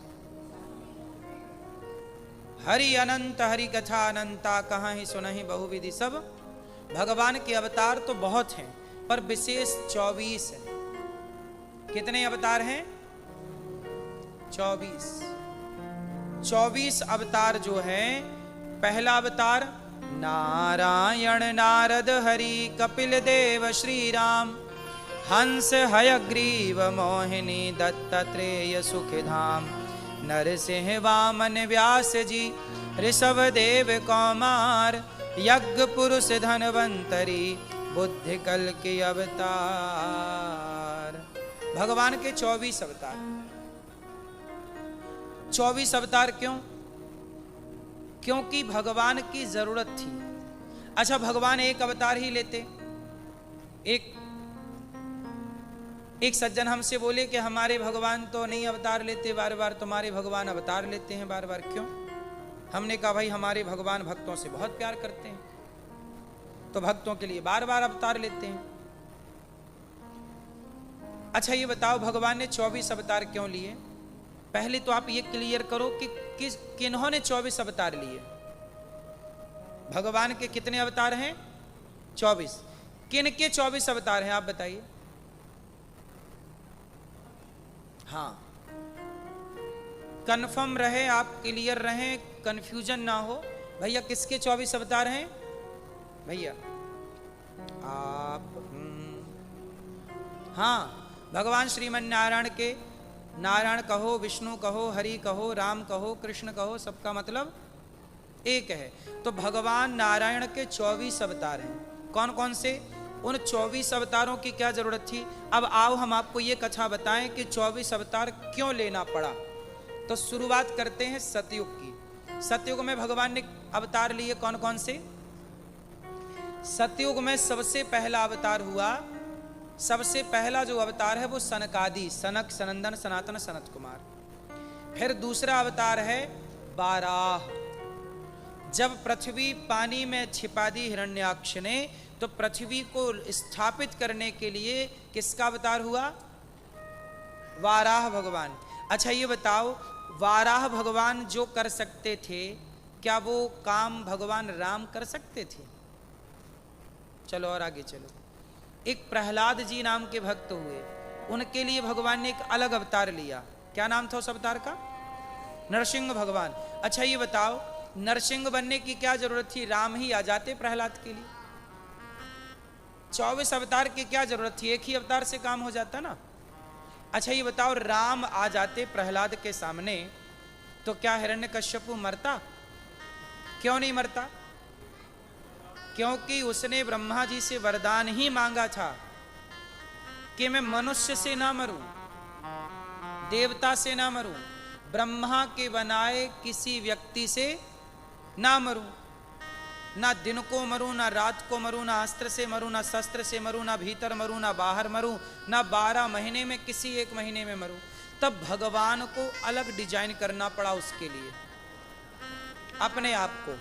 हरि अनंत हरि कथा अनंता, कहाँ ही सुनहि बहुविधि सब। भगवान के अवतार तो बहुत हैं, पर विशेष 24 है। कितने अवतार हैं? 24 अवतार जो हैं, पहला अवतार नारायण नारद हरि कपिल देव श्री राम, हंस हयग्रीव मोहिनी दत्तात्रेय सुखधाम, नरसिंह वामन व्यास जी ऋषभ देव कौमार, यज्ञ पुरुष धनवंतरी बुद्धि कल के अवतार। भगवान के 24 अवतार। 24 अवतार क्यों? क्योंकि भगवान की जरूरत थी। अच्छा, भगवान एक अवतार ही लेते। एक सज्जन हमसे बोले कि हमारे भगवान तो नहीं अवतार लेते बार बार, तुम्हारे भगवान अवतार लेते हैं बार बार, क्यों? हमने कहा भाई हमारे भगवान भक्तों से बहुत प्यार करते हैं, तो भक्तों के लिए बार बार अवतार लेते हैं। अच्छा ये बताओ, भगवान ने 24 अवतार क्यों लिए? पहले तो आप ये क्लियर करो कि किन्होंने 24 अवतार लिए। भगवान के कितने अवतार हैं? 24। किन के 24 अवतार हैं आप बताइए। हाँ, कन्फर्म रहे, आप क्लियर रहें, कंफ्यूजन ना हो। भैया किसके 24 अवतार हैं? भैया आप हाँ, भगवान श्रीमन नारायण के, नारायण कहो, विष्णु कहो, हरि कहो, राम कहो, कृष्ण कहो, सबका मतलब एक है। तो भगवान नारायण के 24 अवतार हैं। कौन कौन से? उन 24 अवतारों की क्या जरूरत थी? अब आओ हम आपको ये कथा बताएं कि 24 अवतार क्यों लेना पड़ा। तो शुरुआत करते हैं सतयुग की। सतयुग में भगवान ने अवतार लिए कौन कौन से? सतयुग में सबसे पहला अवतार हुआ, सबसे पहला जो अवतार है वो सनकादि, सनक, सनंदन, सनातन, सनत कुमार। फिर दूसरा अवतार है वाराह। जब पृथ्वी पानी में छिपा दी हिरण्याक्ष ने, तो पृथ्वी को स्थापित करने के लिए किसका अवतार हुआ? वाराह भगवान। अच्छा ये बताओ, वाराह भगवान जो कर सकते थे, क्या वो काम भगवान राम कर सकते थे? चलो और आगे चलो। एक प्रहलाद जी नाम के भक्त हुए, उनके लिए भगवान ने एक अलग अवतार लिया। क्या नाम था उस अवतार का? नरसिंह भगवान। अच्छा ये बताओ, नरसिंह बनने की क्या जरूरत थी? राम ही आ जाते प्रहलाद के लिए। 24 अवतार की क्या जरूरत थी? एक ही अवतार से काम हो जाता ना। अच्छा ये बताओ, राम आ जाते प्रहलाद के सामने, तो क्या हिरण्यकश्यप मरता? क्यों नहीं मरता? क्योंकि उसने ब्रह्मा जी से वरदान ही मांगा था कि मैं मनुष्य से ना मरूं, देवता से ना मरूं, ब्रह्मा के बनाए किसी व्यक्ति से ना मरूं। ना दिन को मरूं, ना रात को मरूं, ना अस्त्र से मरूं, ना शस्त्र से मरूं, ना भीतर मरूं, ना बाहर मरूं, ना 12 महीने में किसी एक महीने में मरूं। तब भगवान को अलग डिजाइन करना पड़ा उसके लिए अपने आप को।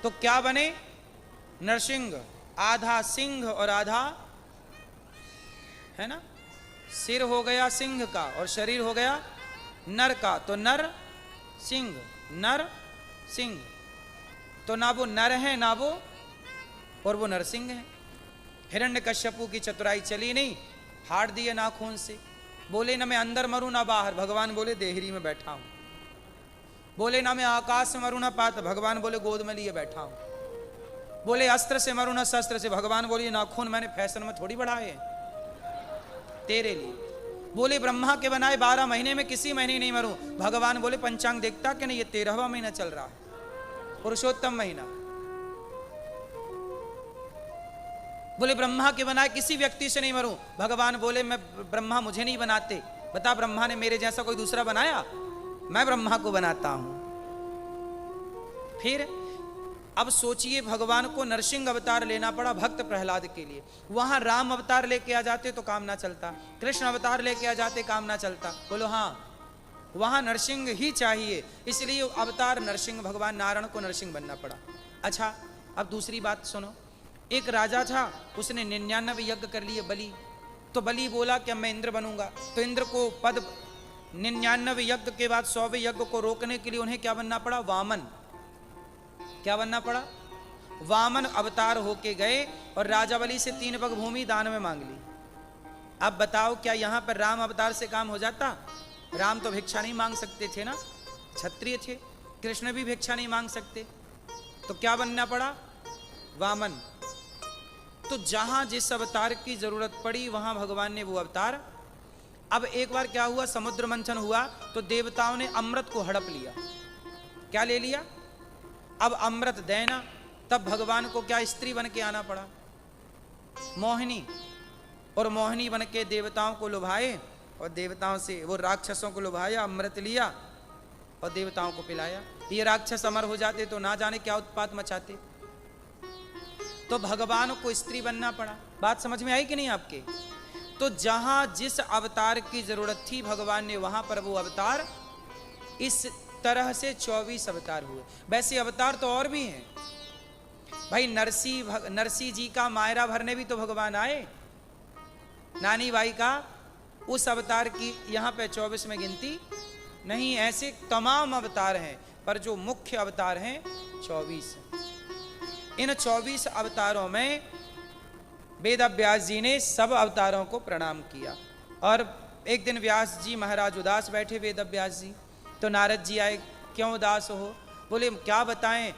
तो क्या बने? नरसिंह। आधा सिंह और आधा, है ना, सिर हो गया सिंह का और शरीर हो गया नर का, तो नर सिंह, नर सिंह। तो ना वो नर है ना वो, और वो नरसिंह है। हिरण्यकश्यपु की चतुराई चली नहीं, हार दिए नाखून से। बोले ना मैं अंदर मरूं ना बाहर, भगवान बोले देहरी में बैठा हूं। बोले ना मैं आकाश में मरूं ना पाताल, भगवान बोले गोद में लिए बैठा हूं। बोले अस्त्र से मरूं ना शस्त्र से, भगवान बोले नाखून मैंने फैशन में थोड़ी बढ़ाए तेरे लिए। बोले ब्रह्मा के बनाए 12 महीने में किसी महीने नहीं मरूं, भगवान बोले पंचांग देखता कि नहीं, ये 13वां महीना चल रहा है, पुरुषोत्तम महीना। बोले ब्रह्मा के बनाए किसी व्यक्ति से नहीं मरूं, भगवान बोले मैं ब्रह्मा मुझे नहीं बनाते, बता ब्रह्मा ने मेरे जैसा कोई दूसरा बनाया? मैं ब्रह्मा को बनाता हूं। फिर अब सोचिए, भगवान को नरसिंह अवतार लेना पड़ा भक्त प्रहलाद के लिए। वहां राम अवतार लेके आ जाते तो काम ना चलता, कृष्ण अवतार लेके आ जाते काम ना चलता। बोलो हाँ, वहां नरसिंह ही चाहिए, इसलिए अवतार नरसिंह, भगवान नारायण को नरसिंह बनना पड़ा। अच्छा अब दूसरी बात सुनो। एक राजा था, उसने 99 यज्ञ कर लिए बलि। तो बलि बोला कि मैं इंद्र बनूंगा, तो इंद्र को पद 99 यज्ञ के बाद 100वें यज्ञ को रोकने के लिए उन्हें क्या बनना पड़ा? वामन। क्या बनना पड़ा? वामन अवतार होके गए और राजा बलि से 3 पग भूमि दान में मांग ली। अब बताओ, क्या यहां पर राम अवतार से काम हो जाता? राम तो भिक्षा नहीं मांग सकते थे ना, क्षत्रिय थे। कृष्ण भी भिक्षा नहीं मांग सकते, तो क्या बनना पड़ा? वामन। तो जहां जिस अवतार की जरूरत पड़ी वहां भगवान ने वो अवतार। अब एक बार क्या हुआ, समुद्र मंथन हुआ तो देवताओं ने अमृत को हड़प लिया। क्या ले लिया? अब अमृत देना। तब भगवान को क्या स्त्री बन के आना पड़ा, मोहिनी। और मोहिनी बन के देवताओं को लुभाए और देवताओं से, वो राक्षसों को लुभाया, अमृत लिया और देवताओं को पिलाया। ये राक्षस अमर हो जाते तो ना जाने क्या उत्पात मचाते। तो भगवान को स्त्री बनना पड़ा। बात समझ में आई कि नहीं आपके? तो जहां जिस अवतार की जरूरत थी भगवान ने वहां पर वो अवतार। इस तरह से 24 अवतार हुए। वैसे अवतार तो और भी हैं भाई। नरसी जी का मायरा भरने भी तो भगवान आए, नानी बाई का। उस अवतार की यहाँ पे 24 में गिनती नहीं। ऐसे तमाम अवतार हैं, पर जो मुख्य अवतार हैं 24 हैं। इन 24 अवतारों में वेद व्यास जी ने सब अवतारों को प्रणाम किया। और एक दिन व्यास जी महाराज उदास बैठे, वेद व्यास जी। तो नारद जी आए, क्यों उदास हो? बोले क्या बताएं,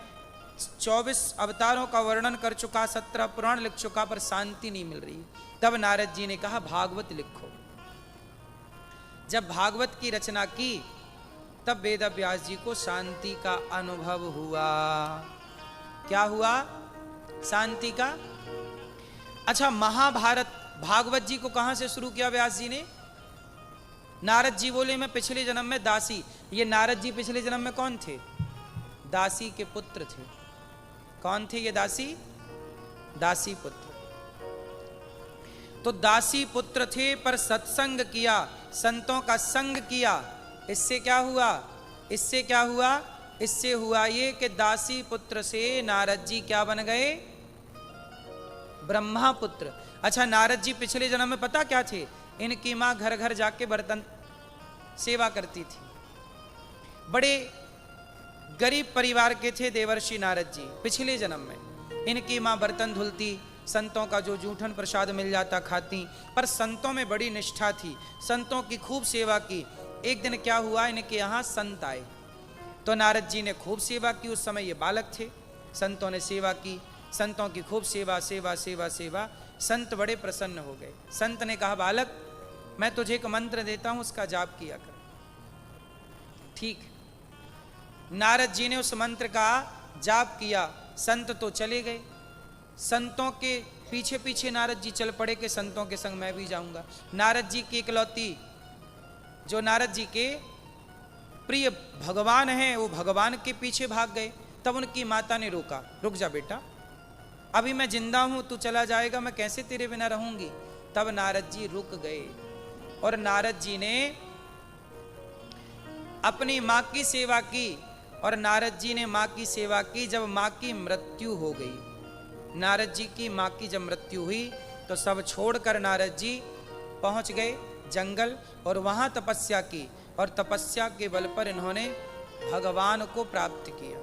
24 अवतारों का वर्णन कर चुका, 17 पुराण लिख चुका, पर शांति नहीं मिल रही। तब नारद जी ने कहा भागवत लिखो। जब भागवत की रचना की तब वेद व्यास जी को शांति का अनुभव हुआ। क्या हुआ? शांति का। अच्छा, महाभारत भागवत जी को कहां से शुरू किया व्यास जी ने? नारद जी बोले मैं पिछले जन्म में दासी। ये नारद जी पिछले जन्म में कौन थे? दासी के पुत्र थे। कौन थे ये दासी? दासी पुत्र। तो दासी पुत्र थे, पर सत्संग किया, संतों का संग किया, इससे क्या हुआ, इससे क्या हुआ, इससे हुआ ये कि दासी पुत्र से नारद जी क्या बन गए, ब्रह्मा पुत्र। अच्छा, नारद जी पिछले जन्म में पता क्या थे, इनकी मां घर घर जाके बर्तन सेवा करती थी। बड़े गरीब परिवार के थे देवर्षि नारद जी पिछले जन्म में। इनकी मां बर्तन धुलती, संतों का जो जूठन प्रसाद मिल जाता खाती, पर संतों में बड़ी निष्ठा थी, संतों की खूब सेवा की। एक दिन क्या हुआ, इनके यहाँ संत आए तो नारद जी ने खूब सेवा की। उस समय ये बालक थे, संतों ने सेवा की, संतों की खूब सेवा सेवा सेवा सेवा। संत बड़े प्रसन्न हो गए। संत ने कहा, बालक मैं तुझे एक मंत्र देता हूं, उसका जाप किया कर। ठीक, नारद जी ने उस मंत्र का जाप किया। संत तो चले गए, संतों के पीछे पीछे नारद जी चल पड़े कि संतों के संग मैं भी जाऊंगा। नारद जी की इकलौती, जो नारद जी के प्रिय भगवान हैं, वो भगवान के पीछे भाग गए। तब उनकी माता ने रोका, रुक जा बेटा, अभी मैं जिंदा हूं, तू चला जाएगा, मैं कैसे तेरे बिना रहूंगी। तब नारद जी रुक गए और नारद जी ने अपनी मां की सेवा की। और नारद जी ने मां की सेवा की। जब मां की मृत्यु हो गई, नारद जी की मां की जब मृत्यु हुई तो सब छोड़कर नारद जी पहुंच गए जंगल और वहां तपस्या की। और तपस्या के बल पर इन्होंने भगवान को प्राप्त किया।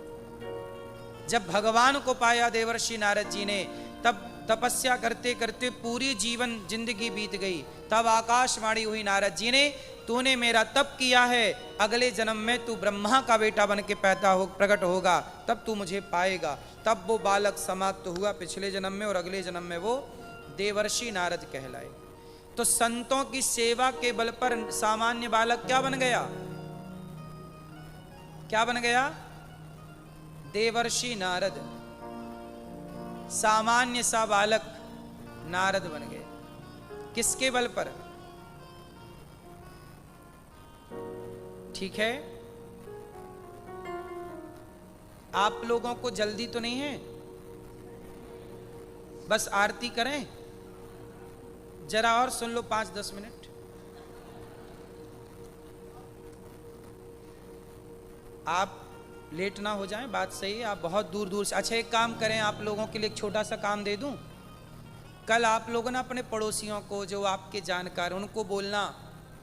जब भगवान को पाया देवर्षि नारद जी ने, तब तपस्या करते करते पूरी जीवन जिंदगी बीत गई। तब आकाशवाणी हुई नारद जी ने, तूने मेरा तप किया है, अगले जन्म में तू ब्रह्मा का बेटा बन के प्रकट होगा, तब तू मुझे पाएगा। तब वो बालक समाप्त हुआ पिछले जन्म में और अगले जन्म में वो देवर्षि नारद कहलाए। तो संतों की सेवा के बल पर सामान्य बालक क्या बन गया, क्या बन गया, देवर्षि नारद। सामान्य सा बालक नारद बन गए। किसके बल पर? ठीक है, आप लोगों को जल्दी तो नहीं है, बस आरती करें, जरा और सुन लो 5-10 मिनट। आप लेट ना हो जाएं, बात सही है, आप बहुत दूर दूर से। अच्छा, एक काम करें, आप लोगों के लिए एक छोटा सा काम दे दूं। कल आप लोगों ने अपने पड़ोसियों को, जो आपके जानकार, उनको बोलना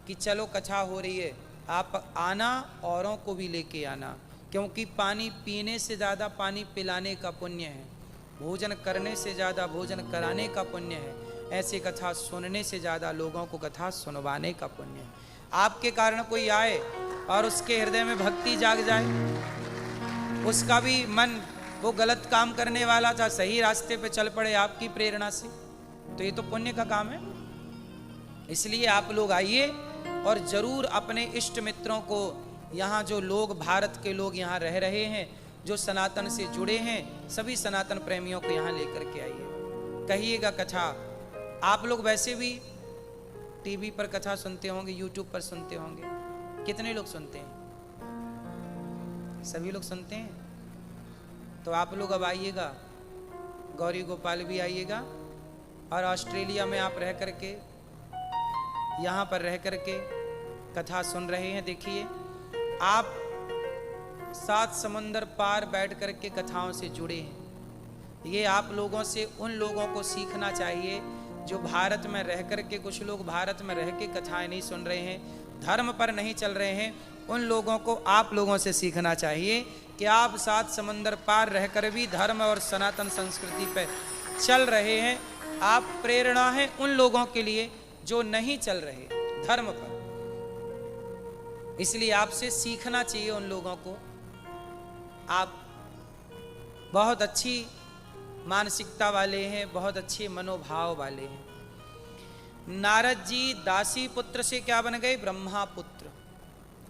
कि चलो कथा हो रही है, आप आना, औरों को भी लेके आना। क्योंकि पानी पीने से ज़्यादा पानी पिलाने का पुण्य है, भोजन करने से ज़्यादा भोजन कराने का पुण्य है, ऐसे कथा सुनने से ज़्यादा लोगों को कथा सुनवाने का पुण्य है। आपके कारण कोई आए और उसके हृदय में भक्ति जाग जाए, उसका भी मन वो गलत काम करने वाला था सही रास्ते पे चल पड़े आपकी प्रेरणा से, तो ये तो पुण्य का काम है। इसलिए आप लोग आइए और जरूर अपने इष्ट मित्रों को, यहाँ जो लोग, भारत के लोग यहाँ रह रहे हैं, जो सनातन से जुड़े हैं, सभी सनातन प्रेमियों को यहाँ लेकर के आइए, कहिएगा कथा। आप लोग वैसे भी टीवी पर कथा सुनते होंगे, यूट्यूब पर सुनते होंगे, कितने लोग सुनते हैं? सभी लोग सुनते हैं। तो आप लोग अब आइएगा, गौरी गोपाल भी आइएगा, और ऑस्ट्रेलिया में आप रह करके, यहाँ पर रह करके कथा सुन रहे हैं, देखिए आप 7 समुंदर पार बैठ करके कथाओं से जुड़े हैं। ये आप लोगों से उन लोगों को सीखना चाहिए जो भारत में रह करके, कुछ लोग भारत में रह के कथाएं नहीं सुन रहे हैं, धर्म पर नहीं चल रहे हैं, उन लोगों को आप लोगों से सीखना चाहिए कि आप 7 समंदर पार रहकर भी धर्म और सनातन संस्कृति पर चल रहे हैं। आप प्रेरणा है उन लोगों के लिए जो नहीं चल रहे धर्म पर, इसलिए आपसे सीखना चाहिए उन लोगों को। आप बहुत अच्छी मानसिकता वाले हैं, बहुत अच्छे मनोभाव वाले हैं। नारद जी दासी पुत्र से क्या बन गए? ब्रह्मा पुत्र,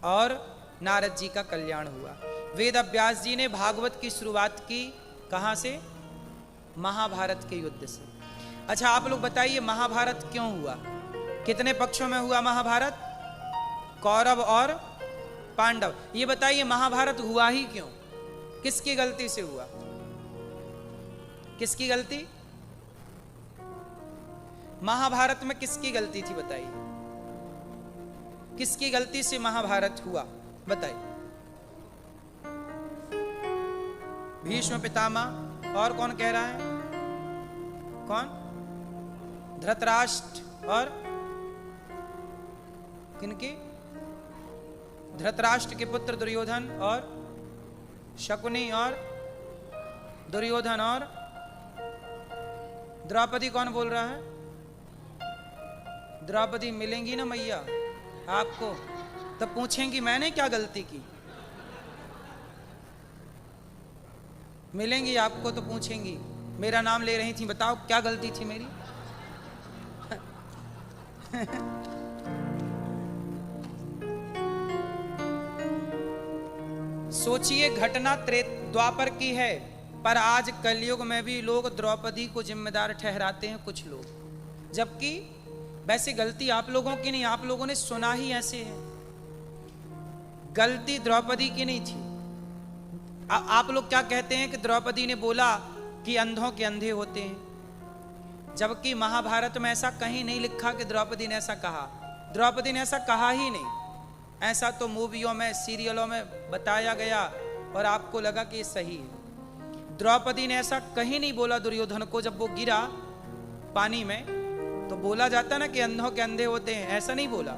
और नारद जी का कल्याण हुआ। वेद व्यास जी ने भागवत की शुरुआत की कहां से? महाभारत के युद्ध से। अच्छा, आप लोग बताइए महाभारत क्यों हुआ? कितने पक्षों में हुआ महाभारत? कौरव और पांडव। ये बताइए महाभारत हुआ ही क्यों? किसकी गलती से हुआ? किसकी गलती? महाभारत में किसकी गलती थी बताइए? किसकी गलती से महाभारत हुआ, बताइए। भीष्म पितामह, और कौन कह रहा है? कौन? धृतराष्ट्र और किनकी? धृतराष्ट्र के पुत्र दुर्योधन और शकुनी और दुर्योधन और द्रौपदी। कौन बोल रहा है? द्रौपदी मिलेंगी ना मैया आपको, तब पूछेंगी मैंने क्या गलती की। मिलेंगी आपको तो पूछेंगी, मेरा नाम ले रही थी, बताओ क्या गलती थी मेरी। सोचिए, घटना द्वापर की है, पर आज कलयुग में भी लोग द्रौपदी को जिम्मेदार ठहराते हैं कुछ लोग, जबकि वैसे गलती आप लोगों की नहीं, आप लोगों ने सुना ही ऐसे है। गलती द्रौपदी की नहीं थी। आप लोग क्या कहते हैं कि द्रौपदी ने बोला कि अंधों के अंधे होते हैं, जबकि महाभारत में ऐसा कहीं नहीं लिखा कि द्रौपदी ने ऐसा कहा। द्रौपदी ने ऐसा कहा ही नहीं। ऐसा तो मूवियों में, सीरियलों में बताया गया और आपको लगा कि ये सही है। द्रौपदी ने ऐसा कहीं नहीं बोला दुर्योधन को, जब वो गिरा पानी में तो बोला जाता ना कि अंधों के अंधे होते हैं, ऐसा नहीं बोला।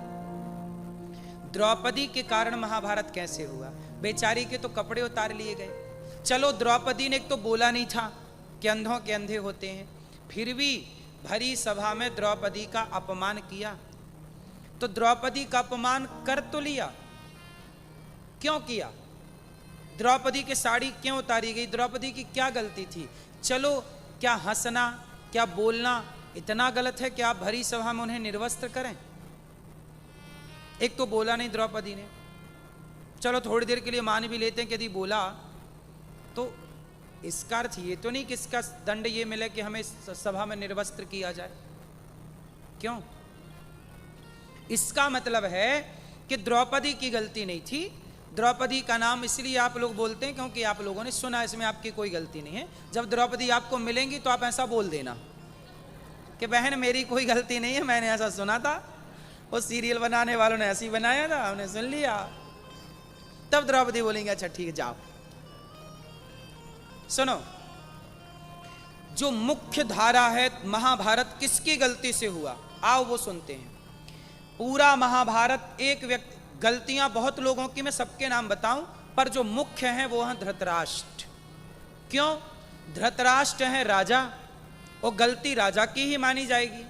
द्रौपदी के कारण महाभारत कैसे हुआ? बेचारी के तो कपड़े उतार लिए गए। चलो, द्रौपदी ने एक तो बोला नहीं था कि अंधों के अंधे होते हैं, फिर भी भरी सभा में द्रौपदी का अपमान किया, तो द्रौपदी का अपमान कर तो लिया। क्यों किया? द्रौपदी की साड़ी क्यों उतारी गई? द्रौपदी की क्या गलती थी? चलो, क्या हंसना, क्या बोलना इतना गलत है कि आप भरी सभा में उन्हें निर्वस्त्र करें? एक तो बोला नहीं द्रौपदी ने, चलो थोड़ी देर के लिए मान भी लेते हैं कि यदि बोला तो इसका अर्थ ये तो नहीं कि इसका दंड ये मिले कि हमें सभा में निर्वस्त्र किया जाए। क्यों? इसका मतलब है कि द्रौपदी की गलती नहीं थी। द्रौपदी का नाम इसलिए आप लोग बोलते हैं क्योंकि आप लोगों ने सुना, इसमें आपकी कोई गलती नहीं है। जब द्रौपदी आपको मिलेंगी तो आप ऐसा बोल देना कि बहन मेरी कोई गलती नहीं है, मैंने ऐसा सुना था, वो सीरियल बनाने वालों ने ऐसी बनाया था, हमने सुन लिया। तब द्रौपदी बोलेंगे अच्छा ठीक है जाओ। सुनो, जो मुख्य धारा है महाभारत किसकी गलती से हुआ, आओ वो सुनते हैं। पूरा महाभारत एक व्यक्ति, गलतियां बहुत लोगों की, मैं सबके नाम बताऊं, पर जो मुख्य हैं वो हैं धृतराष्ट्र। क्यों? धृतराष्ट्र है राजा, और गलती राजा की ही मानी जाएगी।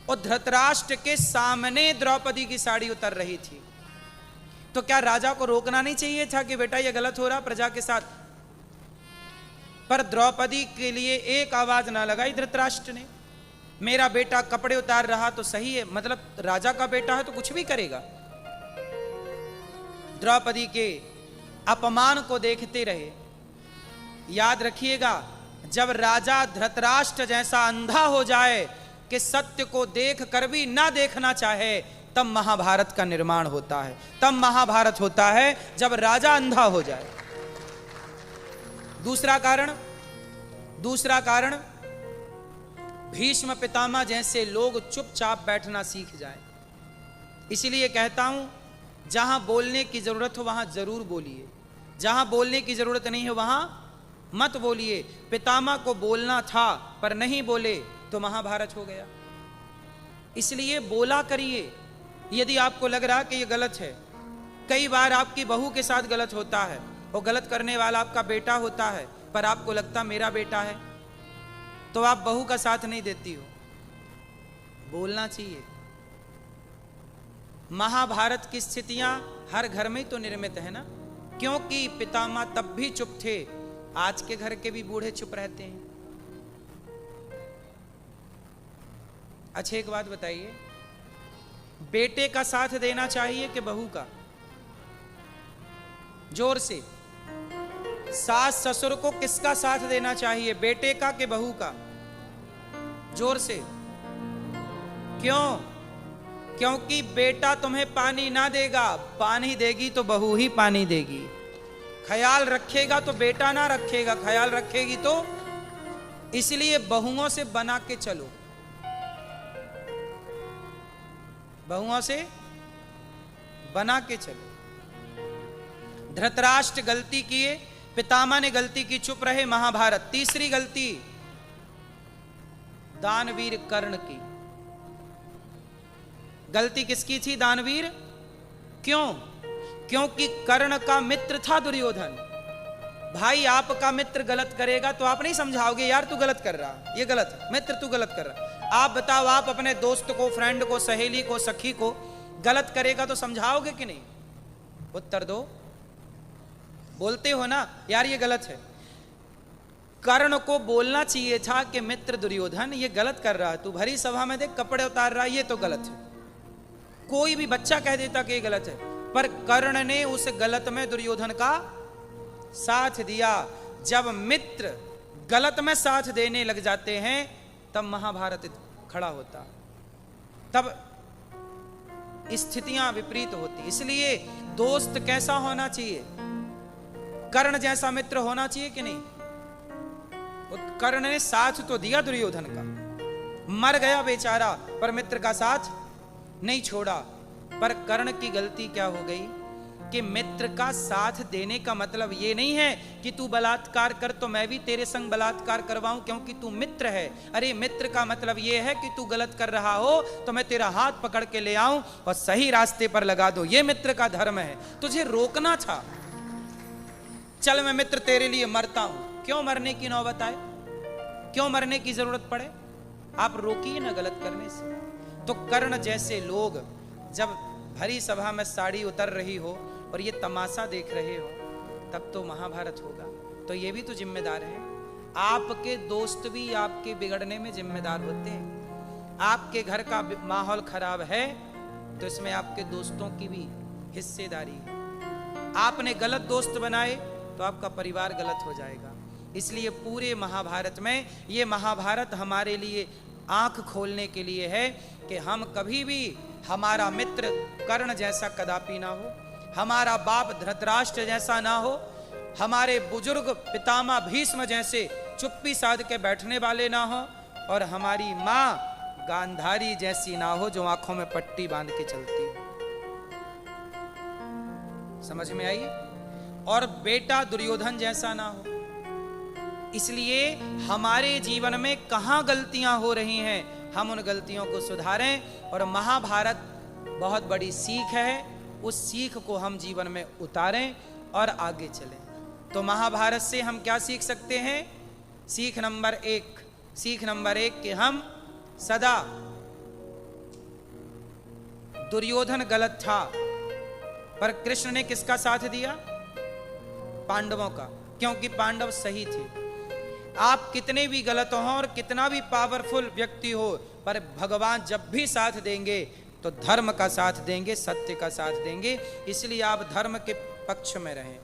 और धृतराष्ट्र के सामने द्रौपदी की साड़ी उतर रही थी, तो क्या राजा को रोकना नहीं चाहिए था कि बेटा ये गलत हो रहा प्रजा के साथ? पर द्रौपदी के लिए एक आवाज ना लगाई धृतराष्ट्र ने। मेरा बेटा कपड़े उतार रहा तो सही है, मतलब राजा का बेटा है तो कुछ भी करेगा। द्रौपदी के अपमान को देखते रहे। याद रखिएगा, जब राजा धृतराष्ट्र जैसा अंधा हो जाए कि सत्य को देख कर भी ना देखना चाहे, तब महाभारत का निर्माण होता है। तब महाभारत होता है जब राजा अंधा हो जाए। दूसरा कारण भीष्म पितामह जैसे लोग चुपचाप बैठना सीख जाएं। इसलिए कहता हूं, जहां बोलने की जरूरत हो वहां जरूर बोलिए, जहां बोलने की जरूरत नहीं है वहां मत बोलिए। पितामह को बोलना था पर नहीं बोले तो महाभारत हो गया। इसलिए बोला करिए यदि आपको लग रहा कि ये गलत है। कई बार आपकी बहू के साथ गलत होता है, वो गलत करने वाला आपका बेटा होता है, पर आपको लगता मेरा बेटा है, तो आप बहू का साथ नहीं देती हो। बोलना चाहिए। महाभारत की स्थितियां हर घर में तो निर्मित है ना, क्योंकि पितामह तब भी चुप थे। आज के घर के भी बूढ़े चुप रहते हैं। अच्छा एक बात बताइए, बेटे का साथ देना चाहिए कि बहू का? जोर से। सास ससुर को किसका साथ देना चाहिए, बेटे का कि बहू का? जोर से। क्यों? क्योंकि बेटा तुम्हें पानी ना देगा, पानी देगी तो बहू ही पानी देगी। ख्याल रखेगा तो बेटा ना रखेगा, ख्याल रखेगी तो। इसलिए बहुओं से बना के चलो, बहुओं से बना के चलो। धृतराष्ट्र गलती किए, पितामह ने गलती की, चुप रहे, महाभारत। तीसरी गलती दानवीर कर्ण की। गलती किसकी थी? दानवीर। क्यों? क्योंकि कर्ण का मित्र था दुर्योधन। भाई आपका मित्र गलत करेगा तो आप नहीं समझाओगे यार तू गलत कर रहा, ये गलत है, मित्र तू गलत कर रहा। आप बताओ, आप अपने दोस्त को, फ्रेंड को, सहेली को, सखी को गलत करेगा तो समझाओगे कि नहीं? उत्तर दो। बोलते हो ना यार ये गलत है। कर्ण को बोलना चाहिए था कि मित्र दुर्योधन ये गलत कर रहा है, तू भरी सभा में देख कपड़े उतार रहा है, ये तो गलत है। कोई भी बच्चा कह देता कि ये गलत है, पर कर्ण ने उस गलत में दुर्योधन का साथ दिया। जब मित्र गलत में साथ देने लग जाते हैं तब महाभारत खड़ा होता, तब स्थितियां विपरीत होती। इसलिए दोस्त कैसा होना चाहिए? कर्ण जैसा मित्र होना चाहिए कि नहीं? कर्ण ने साथ तो दिया दुर्योधन का, मर गया बेचारा, पर मित्र का साथ नहीं छोड़ा। पर कर्ण की गलती क्या हो गई कि मित्र का साथ देने का मतलब ये नहीं है कि तू बलात्कार कर तो मैं भी तेरे संग बलात्कार करवाऊं क्योंकि तू मित्र है। अरे मित्र का मतलब ये है कि तू गलत कर रहा हो तो मैं तेरा हाथ पकड़ के ले आऊं और सही रास्ते पर लगा दो, ये मित्र का धर्म है। तुझे रोकना था, चल मैं मित्र तेरे लिए मरता हूं। क्यों मरने की नौबत आए, क्यों मरने की जरूरत पड़े? आप रोकिए ना गलत करने से। तो कर्ण जैसे लोग जब भरी सभा में साड़ी उतर रही हो और ये तमाशा देख रहे हो तब तो महाभारत होगा। तो ये भी तो जिम्मेदार है। आपके दोस्त भी आपके बिगड़ने में जिम्मेदार होते हैं। आपके घर का माहौल खराब है तो इसमें आपके दोस्तों की भी हिस्सेदारी है। आपने गलत दोस्त बनाए तो आपका परिवार गलत हो जाएगा। इसलिए पूरे महाभारत में ये महाभारत हमारे लिए आंख खोलने के लिए है कि हम कभी भी हमारा मित्र कर्ण जैसा कदापि ना हो, हमारा बाप धृतराष्ट्र जैसा ना हो, हमारे बुजुर्ग पितामह भीष्म जैसे चुप्पी साध के बैठने वाले ना हो, और हमारी माँ गांधारी जैसी ना हो जो आंखों में पट्टी बांध के चलती हो। समझ में आई? और बेटा दुर्योधन जैसा ना हो। इसलिए हमारे जीवन में कहां गलतियां हो रही हैं, हम उन गलतियों को सुधारें। और महाभारत बहुत बड़ी सीख है, उस सीख को हम जीवन में उतारें और आगे चलें। तो महाभारत से हम क्या सीख सकते हैं? सीख नंबर एक कि हम सदा, दुर्योधन गलत था पर कृष्ण ने किसका साथ दिया? पांडवों का, क्योंकि पांडव सही थे। आप कितने भी गलत हो और कितना भी पावरफुल व्यक्ति हो, पर भगवान जब भी साथ देंगे तो धर्म का साथ देंगे, सत्य का साथ देंगे। इसलिए आप धर्म के पक्ष में रहें,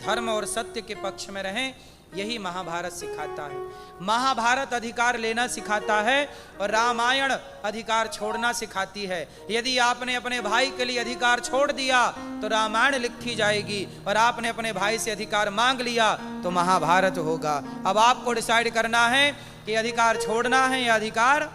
धर्म और सत्य के पक्ष में रहें। यही महाभारत सिखाता है। महाभारत अधिकार लेना सिखाता है और रामायण अधिकार छोड़ना सिखाती है। यदि आपने अपने भाई के लिए अधिकार छोड़ दिया तो रामायण लिखी जाएगी, और आपने अपने भाई से अधिकार मांग लिया तो महाभारत होगा। अब आपको डिसाइड करना है कि अधिकार छोड़ना है या अधिकार।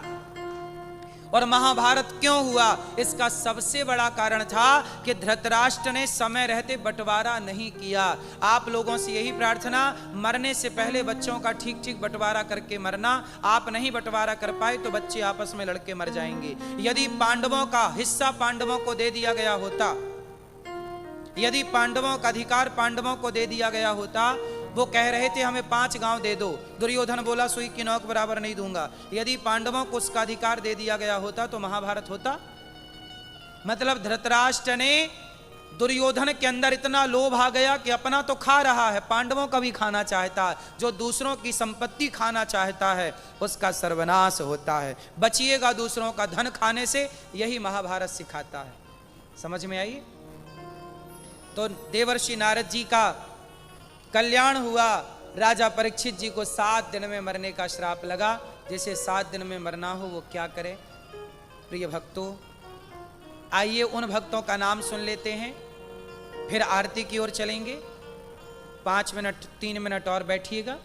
और महाभारत क्यों हुआ? इसका सबसे बड़ा कारण था कि धृतराष्ट्र ने समय रहते बंटवारा नहीं किया। आप लोगों से यही प्रार्थना, मरने से पहले बच्चों का ठीक ठीक बंटवारा करके मरना। आप नहीं बंटवारा कर पाए तो बच्चे आपस में लड़के मर जाएंगे। यदि पांडवों का हिस्सा पांडवों को दे दिया गया होता, यदि पांडवों का अधिकार पांडवों को दे दिया गया होता, वो कह रहे थे हमें 5 गांव दे दो, दुर्योधन बोला सुई की नोक बराबर नहीं दूंगा। यदि पांडवों को उसका अधिकार दे दिया गया होता तो महाभारत होता। मतलब धृतराष्ट्र ने, दुर्योधन के अंदर इतना लोभ आ गया कि अपना तो खा रहा है, पांडवों का भी खाना चाहता है। जो दूसरों की संपत्ति खाना चाहता है उसका सर्वनाश होता है। बचिएगा दूसरों का धन खाने से, यही महाभारत सिखाता है। समझ में आई? तो देवर्षि नारद जी का कल्याण हुआ। राजा परीक्षित जी को 7 दिन में मरने का श्राप लगा। जैसे 7 दिन में मरना हो वो क्या करे? प्रिय भक्तों, आइए उन भक्तों का नाम सुन लेते हैं, फिर आरती की ओर चलेंगे। 5 मिनट 3 मिनट और बैठिएगा।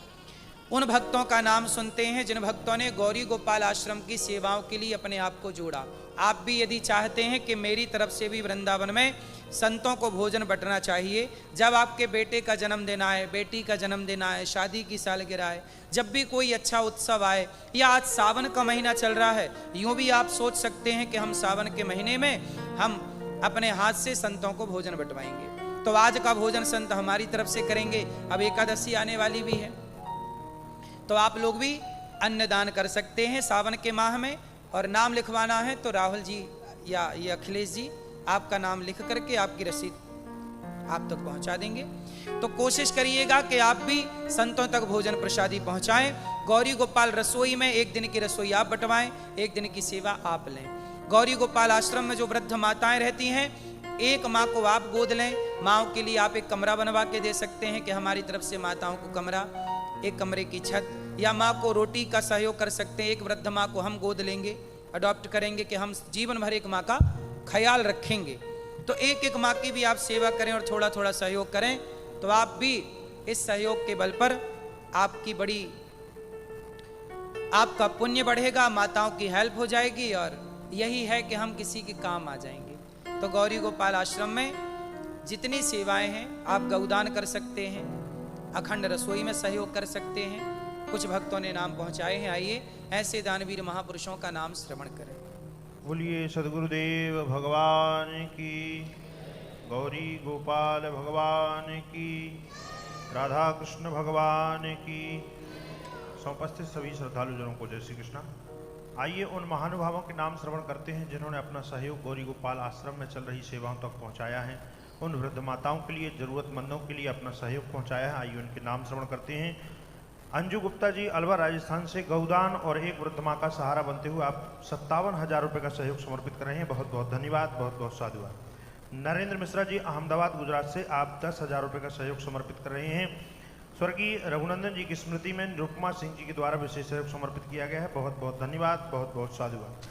उन भक्तों का नाम सुनते हैं जिन भक्तों ने गौरी गोपाल आश्रम की सेवाओं के लिए अपने आप को जोड़ा। आप भी यदि चाहते हैं कि मेरी तरफ से भी वृंदावन में संतों को भोजन बंटना चाहिए। जब आपके बेटे का जन्मदिन आए, बेटी का जन्मदिन आए, शादी की सालगिरह आए, जब भी कोई अच्छा उत्सव आए, या आज सावन का महीना चल रहा है, यूं भी आप सोच सकते हैं कि हम सावन के महीने में हम अपने हाथ से संतों को भोजन बंटवाएंगे। तो आज का भोजन संत हमारी तरफ से करेंगे। अब एकादशी आने वाली भी है, तो आप लोग भी अन्नदान कर सकते हैं सावन के माह में। और नाम लिखवाना है तो राहुल जी या ये अखिलेश जी आपका नाम लिख करके आपकी रसीद आप तक पहुंचा देंगे। तो कोशिश करिएगा कि आप भी संतों तक भोजन प्रसादी पहुंचाएं। गौरी गोपाल रसोई में एक दिन की रसोई आप बंटवाएं, एक दिन की सेवा आप लें। गौरी गोपाल आश्रम में जो वृद्ध माताएं रहती हैं, एक माँ को आप गोद लें। माँओं के लिए आप एक कमरा बनवा के दे सकते हैं कि हमारी तरफ से माताओं को कमरा, एक कमरे की छत, या माँ को रोटी का सहयोग कर सकते हैं। एक वृद्ध माँ को हम गोद लेंगे, अडॉप्ट करेंगे कि हम जीवन भर एक माँ का ख्याल रखेंगे। तो एक एक माँ की भी आप सेवा करें और थोड़ा थोड़ा सहयोग करें, तो आप भी इस सहयोग के बल पर आपकी बड़ी आपका पुण्य बढ़ेगा, माताओं की हेल्प हो जाएगी, और यही है कि हम किसी के काम आ जाएंगे। तो गौरी गोपाल आश्रम में जितनी सेवाएं हैं, आप गौदान कर सकते हैं, अखंड रसोई में सहयोग कर सकते हैं। कुछ भक्तों ने नाम पहुंचाए हैं, आइए ऐसे दानवीर महापुरुषों का नाम श्रवण करें। बोलिए सदगुरुदेव भगवान की, गौरी गोपाल भगवान की, राधा कृष्ण भगवान की। समुपस्थित सभी श्रद्धालु जनों को जय श्री कृष्णा। आइए उन महानुभावों के नाम श्रवण करते हैं जिन्होंने अपना सहयोग गौरी गोपाल आश्रम में चल रही सेवाओं तक पहुंचाया है। उन वृद्ध माताओं के लिए, जरूरतमंदों के लिए अपना सहयोग पहुंचाया है। आइए उनके नाम श्रवण करते हैं। अंजू गुप्ता जी अलवर राजस्थान से गौदान और एक वृद्ध माँ का सहारा बनते हुए आप 57,000 रुपये का सहयोग समर्पित कर रहे हैं। बहुत बहुत धन्यवाद, बहुत बहुत साधुवाद। नरेंद्र मिश्रा जी अहमदाबाद गुजरात से आप 10,000 रुपये का सहयोग समर्पित कर रहे हैं। स्वर्गीय रघुनंदन जी की स्मृति में निरुपमा सिंह जी के द्वारा विशेष सहयोग समर्पित किया गया है। बहुत बहुत धन्यवाद, बहुत बहुत साधुवाद।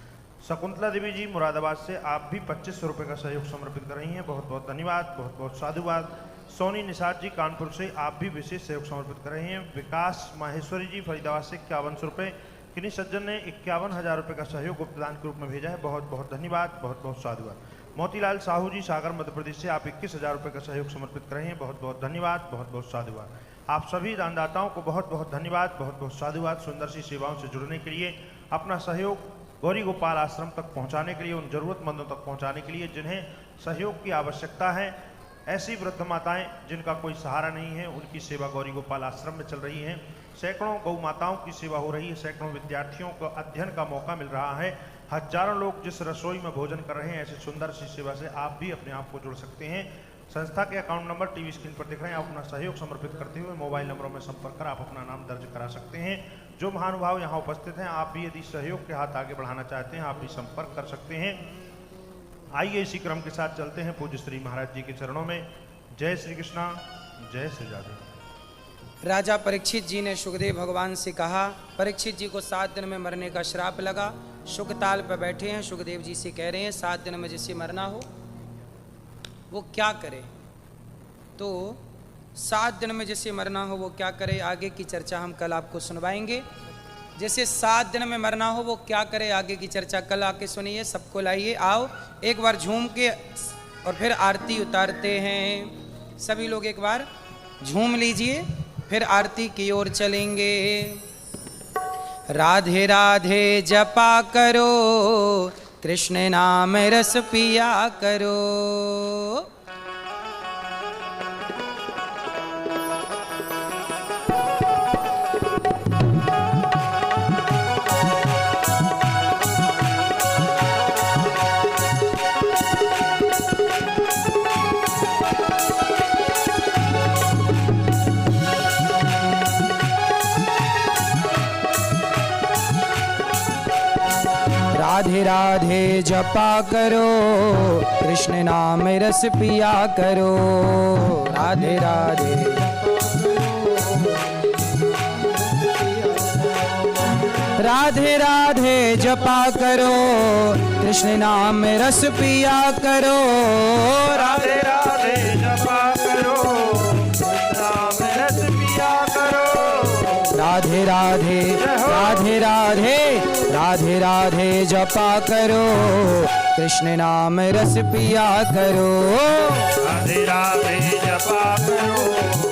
शकुंतला देवी जी मुरादाबाद से आप भी 2500 रुपये का सहयोग समर्पित कर रही हैं। बहुत बहुत धन्यवाद, बहुत बहुत साधुवाद। सोनी निषाद जी कानपुर से आप भी विशेष सहयोग समर्पित कर रहे हैं। विकास माहेश्वरी जी फरीदाबाद से 5100 रुपये। किन्हीं सज्जन ने 51,000 रुपये का सहयोग गुप्तदान के रूप में भेजा है। बहुत बहुत धन्यवाद, बहुत बहुत साधुवाद। मोतीलाल साहू जी सागर मध्य प्रदेश से आप 21,000 रुपये का सहयोग समर्पित कर रहे हैं। बहुत बहुत धन्यवाद, बहुत बहुत साधुवाद। आप सभी दानदाताओं को बहुत बहुत धन्यवाद, बहुत बहुत साधुवाद। सुंदर सी सेवाओं से जुड़ने के लिए, अपना सहयोग गौरी गोपाल आश्रम तक पहुंचाने के लिए, उन जरूरतमंदों तक पहुंचाने के लिए जिन्हें सहयोग की आवश्यकता है, ऐसी वृद्ध माताएं जिनका कोई सहारा नहीं है, उनकी सेवा गौरी गोपाल आश्रम में चल रही है। सैकड़ों गौ माताओं की सेवा हो रही है, सैकड़ों विद्यार्थियों को अध्ययन का मौका मिल रहा है, हजारों लोग जिस रसोई में भोजन कर रहे हैं। ऐसी सुंदर सी सेवा से आप भी अपने आप को जुड़ सकते हैं। संस्था के अकाउंट नंबर टीवी स्क्रीन पर दिख रहे हैं। आप अपना सहयोग समर्पित करते हुए मोबाइल नंबरों में संपर्क कर आप अपना नाम दर्ज करा सकते हैं। जो महानुभाव यहाँ उपस्थित हैं, आप भी यदि सहयोग के हाथ आगे बढ़ाना चाहते हैं, आप भी संपर्क कर सकते हैं। आइए इसी क्रम के साथ चलते हैं पूज्य श्री महाराज जी के चरणों में। जय श्री कृष्णा, जय श्री राधे। राजा परीक्षित जी ने सुखदेव भगवान से कहा, परीक्षित जी को 7 दिन में मरने का श्राप लगा। शुकताल पर बैठे हैं, सुखदेव जी से कह रहे हैं 7 दिन में जिसे मरना हो वो क्या करे। तो 7 दिन में जिसे मरना हो वो क्या करे, आगे की चर्चा हम कल आपको सुनवाएंगे। जैसे 7 दिन में मरना हो वो क्या करे, आगे की चर्चा कल आके सुनिए। सबको लाइए, आओ एक बार झूम के और फिर आरती उतारते हैं। सभी लोग एक बार झूम लीजिए, फिर आरती की ओर चलेंगे। राधे राधे जपा करो, कृष्ण नाम रस पिया करो। राधे राधे जपा करो, कृष्ण नाम रस पिया करो। राधे राधे राधे राधे जपा करो, कृष्ण नाम रस पिया करो। राधे राधे जपा करो, कृष्ण नाम रस पिया करो। राधे राधे राधे राधे राधे राधे जपा करो, कृष्ण नाम रस पिया करो, राधे राधे जपा करो,